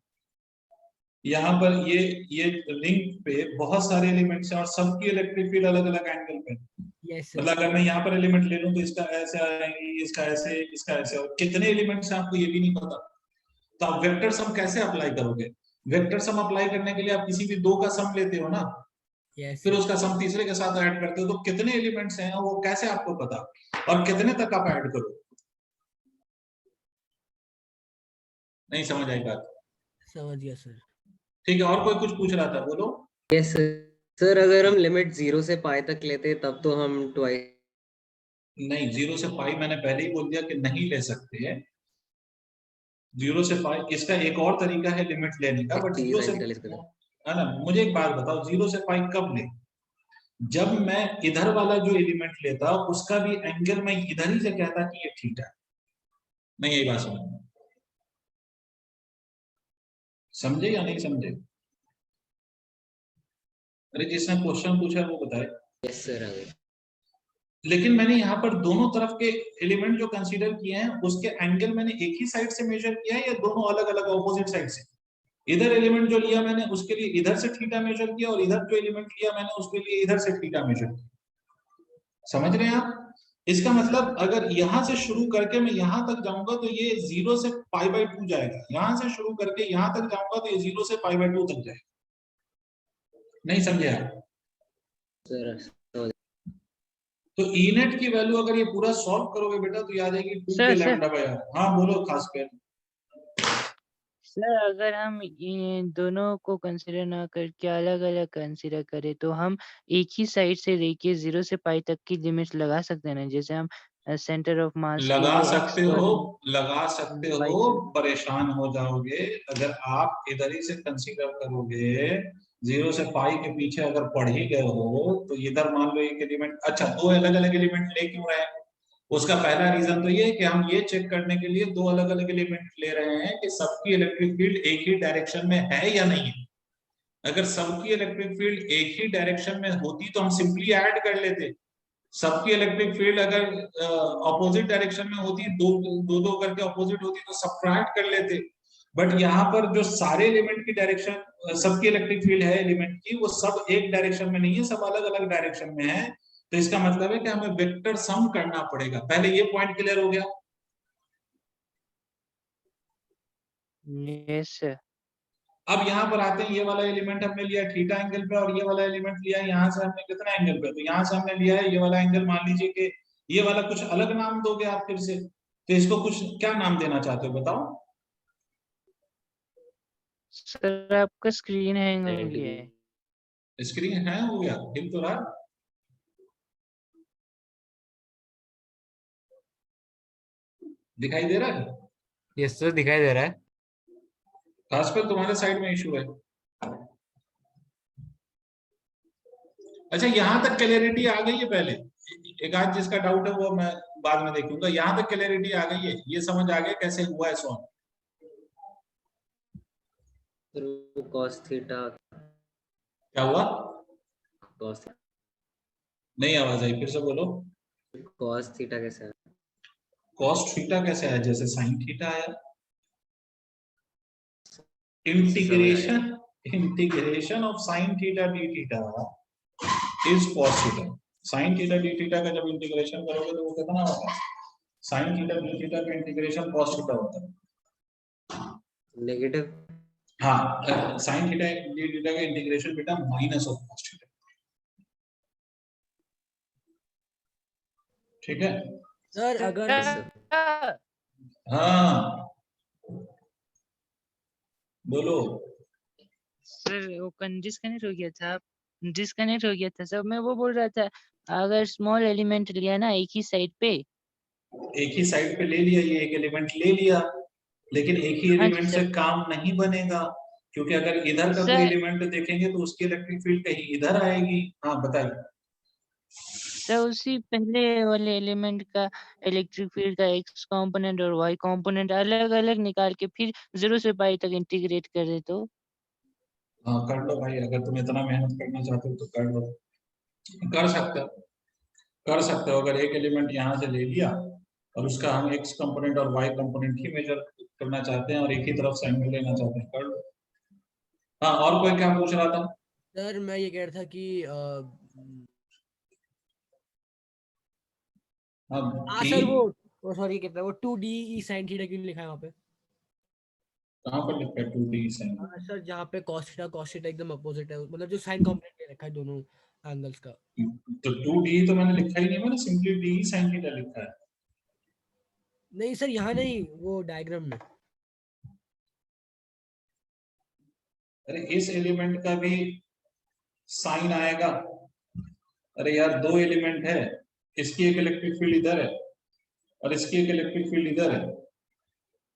यहाँ पर ये रिंग पे बहुत सारे एलिमेंट्स हैं और सबकी इलेक्ट्रिक फील्ड अलग अलग एंगल पे। Yes sir. मतलब अगर मैं यहाँ पर एलिमेंट ले लूं तो इसका ऐसे आएंगे, इसका ऐसे, इसका ऐसे, और कितने एलिमेंट्स हैं आपको ये भी नहीं पता। तो आप वेक्टर सम कैसे अप्लाई करोगे? वेक्टर सम अप्लाई करने के लिए आप किसी भी 2 का सम लेते हो ना, यस फिर उसका सम तीसरे के साथ ऐड करते हो, तो कितने एलिमेंट्स हैं वो कैसे आपको पता, और कितने तक आप ऐड करो? नहीं समझ आई बात? समझ गया सर। ठीक है, और कोई कुछ पूछ रहा था, बोलो। Yes, sir. सर अगर हम लिमिट 0 से पाई तक लेते तब तो हम ट्वाइस। नहीं 0 से पाई मैंने पहले ही बोल दिया कि नहीं ले सकते हैं। 0 से पाई इसका एक और तरीका है लिमिट लेने का, बट 0 से है ना। मुझे एक बात बताओ, 0 से पाई कब ले? जब मैं इधर वाला जो एलिमेंट लेता उसका भी एंगल मैं इधर ही से कहता कि ये थीटा। नहीं यही बात समझ, समझे या नहीं समझे? अरे जिसने क्वेश्चन पूछा है वो बताए। यस सर, आ गए। लेकिन मैंने यहाँ पर दोनों तरफ के एलिमेंट जो कंसीडर किए हैं उसके एंगल मैंने एक ही साइड से मेजर किया है या दोनों अलग अलग ऑपोजिट साइड से? इधर एलिमेंट जो लिया मैंने उसके लिए इधर से थीटा मेजर किया और इधर जो एलिमेंट लिया मैंने उसके लिए इधर से थीटा मेजर किया। समझ रहे हैं आप? इसका मतलब अगर यहां से शुरू करके मैं यहां तक जाऊंगा तो ये 0 से π/2 जाएगा, यहां से शुरू करके यहां तक जाऊंगा तो ये 0 से π/2 तक जाएगा। नहीं समझे आप? सर तो ई नेट की वैल्यू अगर ये पूरा सॉल्व करोगे बेटा तो ये आ जाएगी 2 सर, के सर। Lambda by are. हाँ बोलो खास कर। सर अगर हम ये दोनों को कंसीडर ना करके अलग अलग कंसीडर करें तो हम एक ही साइड से लेके 0 से पाई तक की लिमिट्स लगा सकते हैं ना, जैसे हम सेंटर ऑफ मास के लगा लिए सकते x हो, और लगा सकते y हो, परेशान हो जाओगे अगर आप इधर ही से कंसीडर करोगे। 0 से पाई के पीछे अगर पढ़ ही गए हो तो इधर मान लो एक एलिमेंट, अच्छा दो अलग अलग एलिमेंट ले क्यों रहे हैं? उसका पहला रीजन तो ये है कि हम ये चेक करने के लिए दो अलग अलग एलिमेंट ले रहे हैं कि सबकी इलेक्ट्रिक फील्ड एक ही डायरेक्शन में है या नहीं है। अगर सबकी इलेक्ट्रिक फील्ड एक ही डायरेक्शन में होती तो हम सिंपली ऐड कर लेते। सबकी इलेक्ट्रिक फील्ड अगर ऑपोजिट डायरेक्शन में होती, दो दो दो करके ऑपोजिट होती तो सब्ट्रैक्ट कर लेते। बट यहाँ पर जो सारे एलिमेंट की डायरेक्शन, सबकी इलेक्ट्रिक फील्ड है एलिमेंट की, वो सब एक डायरेक्शन में नहीं है, सब अलग अलग डायरेक्शन में है। तो इसका मतलब है कि हमें वेक्टर सम करना पड़ेगा। पहले ये पॉइंट क्लियर हो गया? Yes sir. अब यहाँ पर आते हैं, ये वाला एलिमेंट हमने लिया थीटा एंगल पे और ये वाला एलिमेंट लिया यहाँ से हमने कितना एंगल पे, तो यहाँ से हमने लिया है ये वाला एंगल। मान लीजिए कि ये वाला कुछ अलग नाम दोगे आप फिर से, तो इसको कुछ क्या नाम देना चाहते हो बताओ? सर आपका स्क्रीन हैंग हो गया है। स्क्रीन है हो गया, हिल तो रहा। दिखाई दे रहा है? यस सर, दिखाई दे रहा है। खासकर तुम्हारे साइड में इशू है। अच्छा यहाँ तक क्लियरिटी आ गई है? पहले एक आध जिसका डाउट है वो मैं बाद में देखूंगा। यहाँ तक क्लियरिटी आ गई है, ये समझ आ गया कैसे हुआ है सॉल्व? cos थीटा, क्या हुआ? cos नहीं आवाज आई, फिर से बोलो। cos थीटा कैसे है? कॉस थीटा कैसे आया? जैसे साइन थीटा आया। Integration of sine theta D theta is cos theta. Sign theta D theta का जब इंटीग्रेशन करोगे तो वो कितना होता है? साइन थीटा डी थीटा का इंटीग्रेशन कॉस थीटा होता है। नेगेटिव। हाँ, साइन थीटा डी थीटा का इंटीग्रेशन बेटा माइनस ऑफ कॉस थीटा। ठीक है सर अगर हाँ बोलो। सर वो डिस्कनेक्ट हो गया था, डिस्कनेक्ट हो गया था सर। मैं वो बोल रहा था अगर स्मॉल एलिमेंट लिया ना एक ही साइड पे, एक ही साइड पे ले लिया, ये एक एलिमेंट ले लिया, लेकिन एक ही हाँ जी एलिमेंट से सर। काम नहीं बनेगा, क्योंकि अगर इधर का कोई सर एलिमेंट देखेंगे तो उसकी इलेक्ट्रिक फील्ड कहीं इधर आएगी। हाँ बताइए। सर उसी पहले वाले एलिमेंट का इलेक्ट्रिक फील्ड का एक्स कंपोनेंट और वाई कंपोनेंट अलग अलग निकाल के फिर 0 से पाई तक इंटीग्रेट कर दे तो। हाँ कर लो भाई, अगर तुम इतना मेहनत करना चाहते हो तो कर लो, कर सकते हो, कर सकते हो। अगर एक एलिमेंट यहाँ से ले लिया और उसका हम एक्स कंपोनेंट और वाई कंपोनेंट ही मेजर करना चाहते हैं और एक ही तरफ से एंगल लेना चाहते हैं, कर लो। हाँ और कोई क्या पूछ रहा था? सर मैं ये कह रहा था कि सर वो सॉरी कहता है वो 2d sin थीटा क्यों लिखा है वहाँ पे? कहाँ पर लिखा है 2d sin? सर जहाँ पे cos थीटा एकदम अपोजिट है, मतलब जो साइन कंपोनेंट ले रखा है दोनों एंगल्स का। तो 2d तो मैंने लिखा ही नहीं, मैंने सिंपली d sin थीटा लिखा है। नहीं सर यहाँ नहीं, वो डायग्राम में। अरे इस एलिमेंट का भी साइन आएगा। अरे यार दो एलिमेंट है, इसकी एक इलेक्ट्रिक फील्ड इधर है और इसकी एक इलेक्ट्रिक फील्ड इधर है,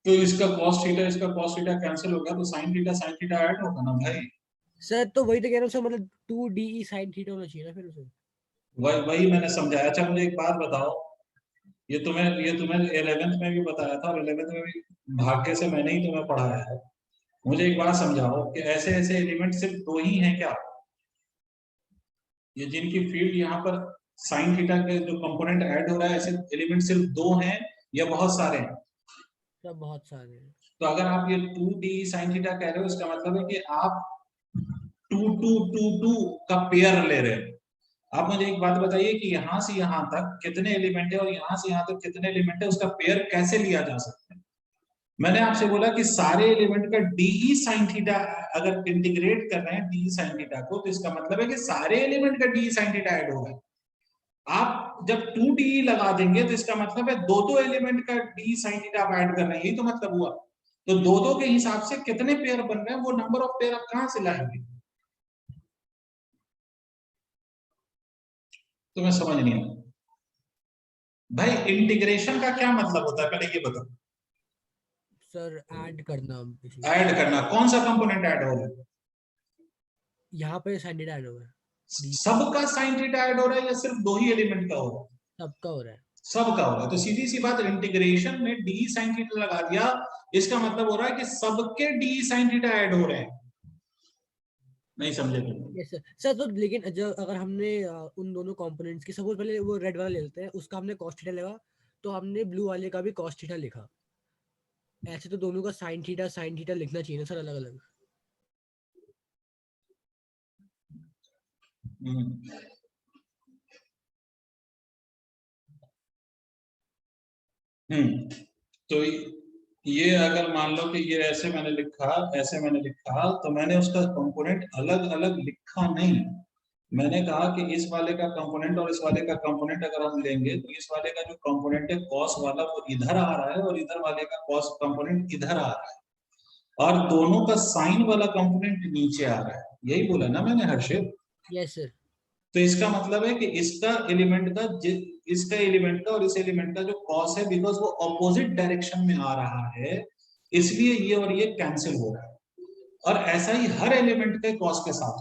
तो इसका cos थीटा इसका cos थीटा कैंसिल होगा तो sin थीटा ऐड होगा ना भाई। सर तो वही तो कह रहा हूँ सर, मतलब 2d sin थीटा होना चाहिए ना फिर उसे। वही मैंने समझाया। अच्छा मुझे एक बात बताओ, ये तुम्हें 11th में भी बताया था और 11th में भी भाग्य से मैंने ही तुम्हें पढ़ाया है मुझे एक बात समझाओ कि ऐसे ऐसे एलिमेंट सिर्फ दो ही हैं क्या, ये जिनकी फील्ड यहाँ पर साइन थीटा के जो कंपोनेंट ऐड हो रहा है, ऐसे एलिमेंट सिर्फ दो हैं या बहुत सारे हैं? सब बहुत सारे हैं। तो अगर आप ये 2d sin थीटा कह रहे हो, इसका मतलब है कि आप 2 2 2 2 का पेयर ले रहे हो। आप मुझे एक बात बताइए कि यहाँ से यहाँ तक कितने एलिमेंट है और यहाँ से यहाँ तक कितने एलिमेंट है, उसका पेयर कैसे लिया जा सकता है? मैंने आपसे बोला कि सारे एलिमेंट का डी साइन थीटा अगर इंटीग्रेट कर रहे हैं डी साइन थीटा को, तो इसका मतलब है कि सारे एलिमेंट का डी साइन थीटा ऐड होगा। आप जब 2d लगा देंगे तो इसका मतलब है दो दो एलिमेंट का डी साइन थीटा आप ऐड कर रहे हैं, यही तो मतलब हुआ। तो दो दो के हिसाब से कितने पेयर बन रहे हैं, वो नंबर ऑफ पेयर आप कहां से लाएंगे? तो मैं समझ नहीं आया भाई, इंटीग्रेशन का क्या मतलब होता है, पहले ये बताओ। सर ऐड करना basically। ऐड करना, कौन सा कंपोनेंट ऐड हो रहा है? यहाँ पे साइन थीटा ऐड हो रहा है, सबका साइन थीटा ऐड हो रहा है या सिर्फ दो ही एलिमेंट का हो रहा है? सबका हो रहा है। सबका हो रहा है। तो सीधी सी बात, इंटीग्रेशन में डी साइन थीटा लगा दिया, इसका मतलब हो रहा है कि सबके डी साइन थीटा ऐड हो रहे हैं। नहीं समझे तुम? Yes sir. सर तो लेकिन जब अगर हमने उन दोनों कंपोनेंट्स की, सपोज पहले वो रेड वाला ले लेते हैं, उसका हमने cos थीटा लगा, तो हमने ब्लू वाले का भी cos थीटा लिखा। ऐसे तो दोनों का साइन थीटा लिखना चाहिए ना सर, अलग अलग। तो ये अगर मान लो कि ये ऐसे मैंने लिखा, तो मैंने उसका कंपोनेंट अलग अलग लिखा नहीं। मैंने कहा कि इस वाले का कंपोनेंट और इस वाले का कंपोनेंट अगर हम लेंगे, तो इस वाले का जो कंपोनेंट है कॉस वाला, वो इधर आ रहा है और इधर वाले का कॉस कंपोनेंट इधर आ रहा है, और दोनों का साइन वाला कंपोनेंट नीचे आ रहा है। यही बोला ना मैंने हर्षित? Yes sir. तो इसका मतलब है कि इसका एलिमेंट का और इस एलिमेंट का जो कॉस है, बिकॉज वो ऑपोजिट डायरेक्शन में आ रहा है, इसलिए ये और ये कैंसिल हो रहा है। और ऐसा ही हर एलिमेंट के कॉस के साथ।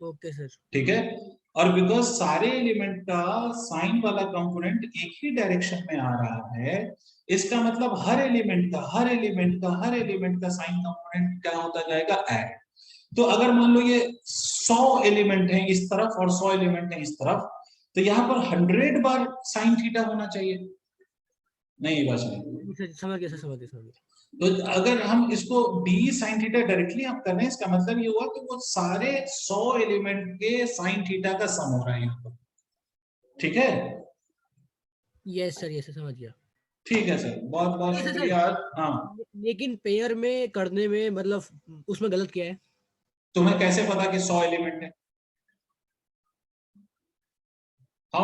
Okay sir. ठीक है। और बिकॉज सारे एलिमेंट का साइन वाला कंपोनेंट एक ही डायरेक्शन में आ रहा है, इसका मतलब हर एलिमेंट का साइन कंपोनेंट क्या होता जाएगा, ऐड। तो अगर मान लो ये 100 एलिमेंट है इस तरफ और 100 एलिमेंट है इस तरफ, तो यहाँ पर 100 बार साइन थीटा होना चाहिए। नहीं बस नहीं, समझ गया। तो अगर हम इसको डी साइन थीटा डायरेक्टली हम कर रहे हैं, इसका मतलब ये हुआ कि वो सारे 100 एलिमेंट के साइन थीटा का सम हो रहा है यहाँ पर। ठीक है? यस सर समझ गया। ठीक है सर, बहुत बहुत शुक्रिया। हाँ, लेकिन पेयर में करने में मतलब उसमें गलत क्या है? तुम्हें कैसे पता कि 100 एलिमेंट है? how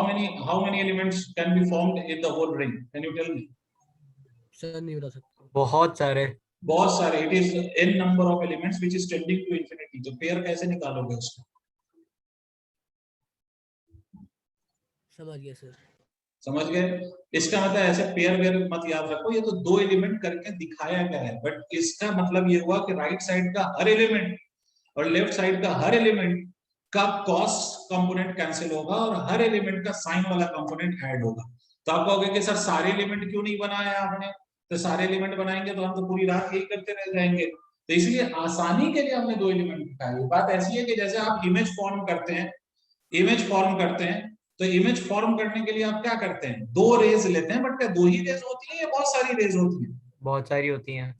many elements can be formed in the whole ring? Can you tell me? Sir नहीं बता सकता। बहुत सारे। बहुत सारे। It is n number of elements which is tending to infinity। तो पेयर कैसे निकालोगे उसको? समझ गया सर। समझ गए? इसका मतलब ऐसे पेयर वेयर मत याद रखो, ये तो दो एलिमेंट करके दिखाया गया है, बट इसका मतलब ये हुआ कि राइट साइड का हर एलिमेंट और लेफ्ट साइड का हर एलिमेंट का कॉस कंपोनेंट कैंसिल होगा और हर एलिमेंट का साइन वाला कंपोनेंट ऐड होगा। तो आप कहोगे कि सर सारे एलिमेंट क्यों नहीं बनाया आपने? तो सारे एलिमेंट बनाएंगे तो हम तो पूरी रात यही करते रह जाएंगे। तो इसलिए आसानी के लिए हमने दो एलिमेंट दिखाए। बात ऐसी है कि जैसे आप इमेज फॉर्म करते हैं, तो इमेज फॉर्म करने के लिए आप क्या करते हैं, दो रेज लेते हैं, बट क्या दो ही रेज होती है या बहुत सारी रेज होती है? बहुत सारी होती हैं।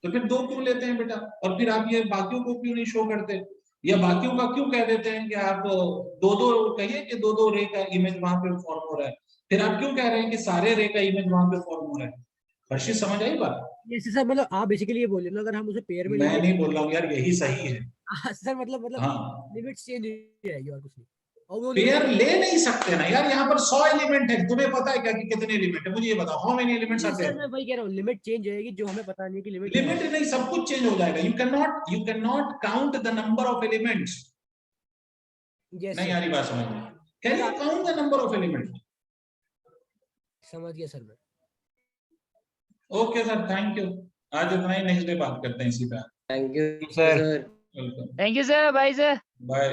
तो फिर दो क्यों लेते हैं बेटा? और फिर आप ये बाकियों को क्यों नहीं शो करते, या बाकियों का क्यों कह देते हैं कि आप दो दो कहिए कि दो दो रे का इमेज वहां पे फॉर्म हो रहा है, फिर आप क्यों कह रहे हैं कि सारे रे का इमेज वहां पे फॉर्म हो रहा है? हर्षित समझ आई बात? यस सर, मतलब आप बेसिकली ये बोल रहे हो ना, अगर हम उसे पेयर में मैं लेंगे नहीं बोल रहा हूँ यार, यही सही है। सर मतलब हाँ, लिमिट्स चेंज हो जाएगी और कुछ नहीं। और वो पेयर ले नहीं सकते ना यार, यहाँ पर 100 एलिमेंट है, तुम्हें पता है क्या कि कितने एलिमेंट है? मुझे ये बताओ, how many elements are sir there? मैं वही कह रहा हूँ, लिमिट चेंज हो जाएगी, जो हमें पता नहीं है कि लिमिट लिमिट नहीं, सब कुछ चेंज हो जाएगा। You can not count the number of elements. नहीं यार, बात समझ में? Can you count the number of elements? समझ गया सर मैं। Okay sir, thank you. आज इतना ही, नेक्स्ट डे बात करते हैं इसी पे। Thank you sir. Sir. Welcome. Thank you sir, bye sir. Bye.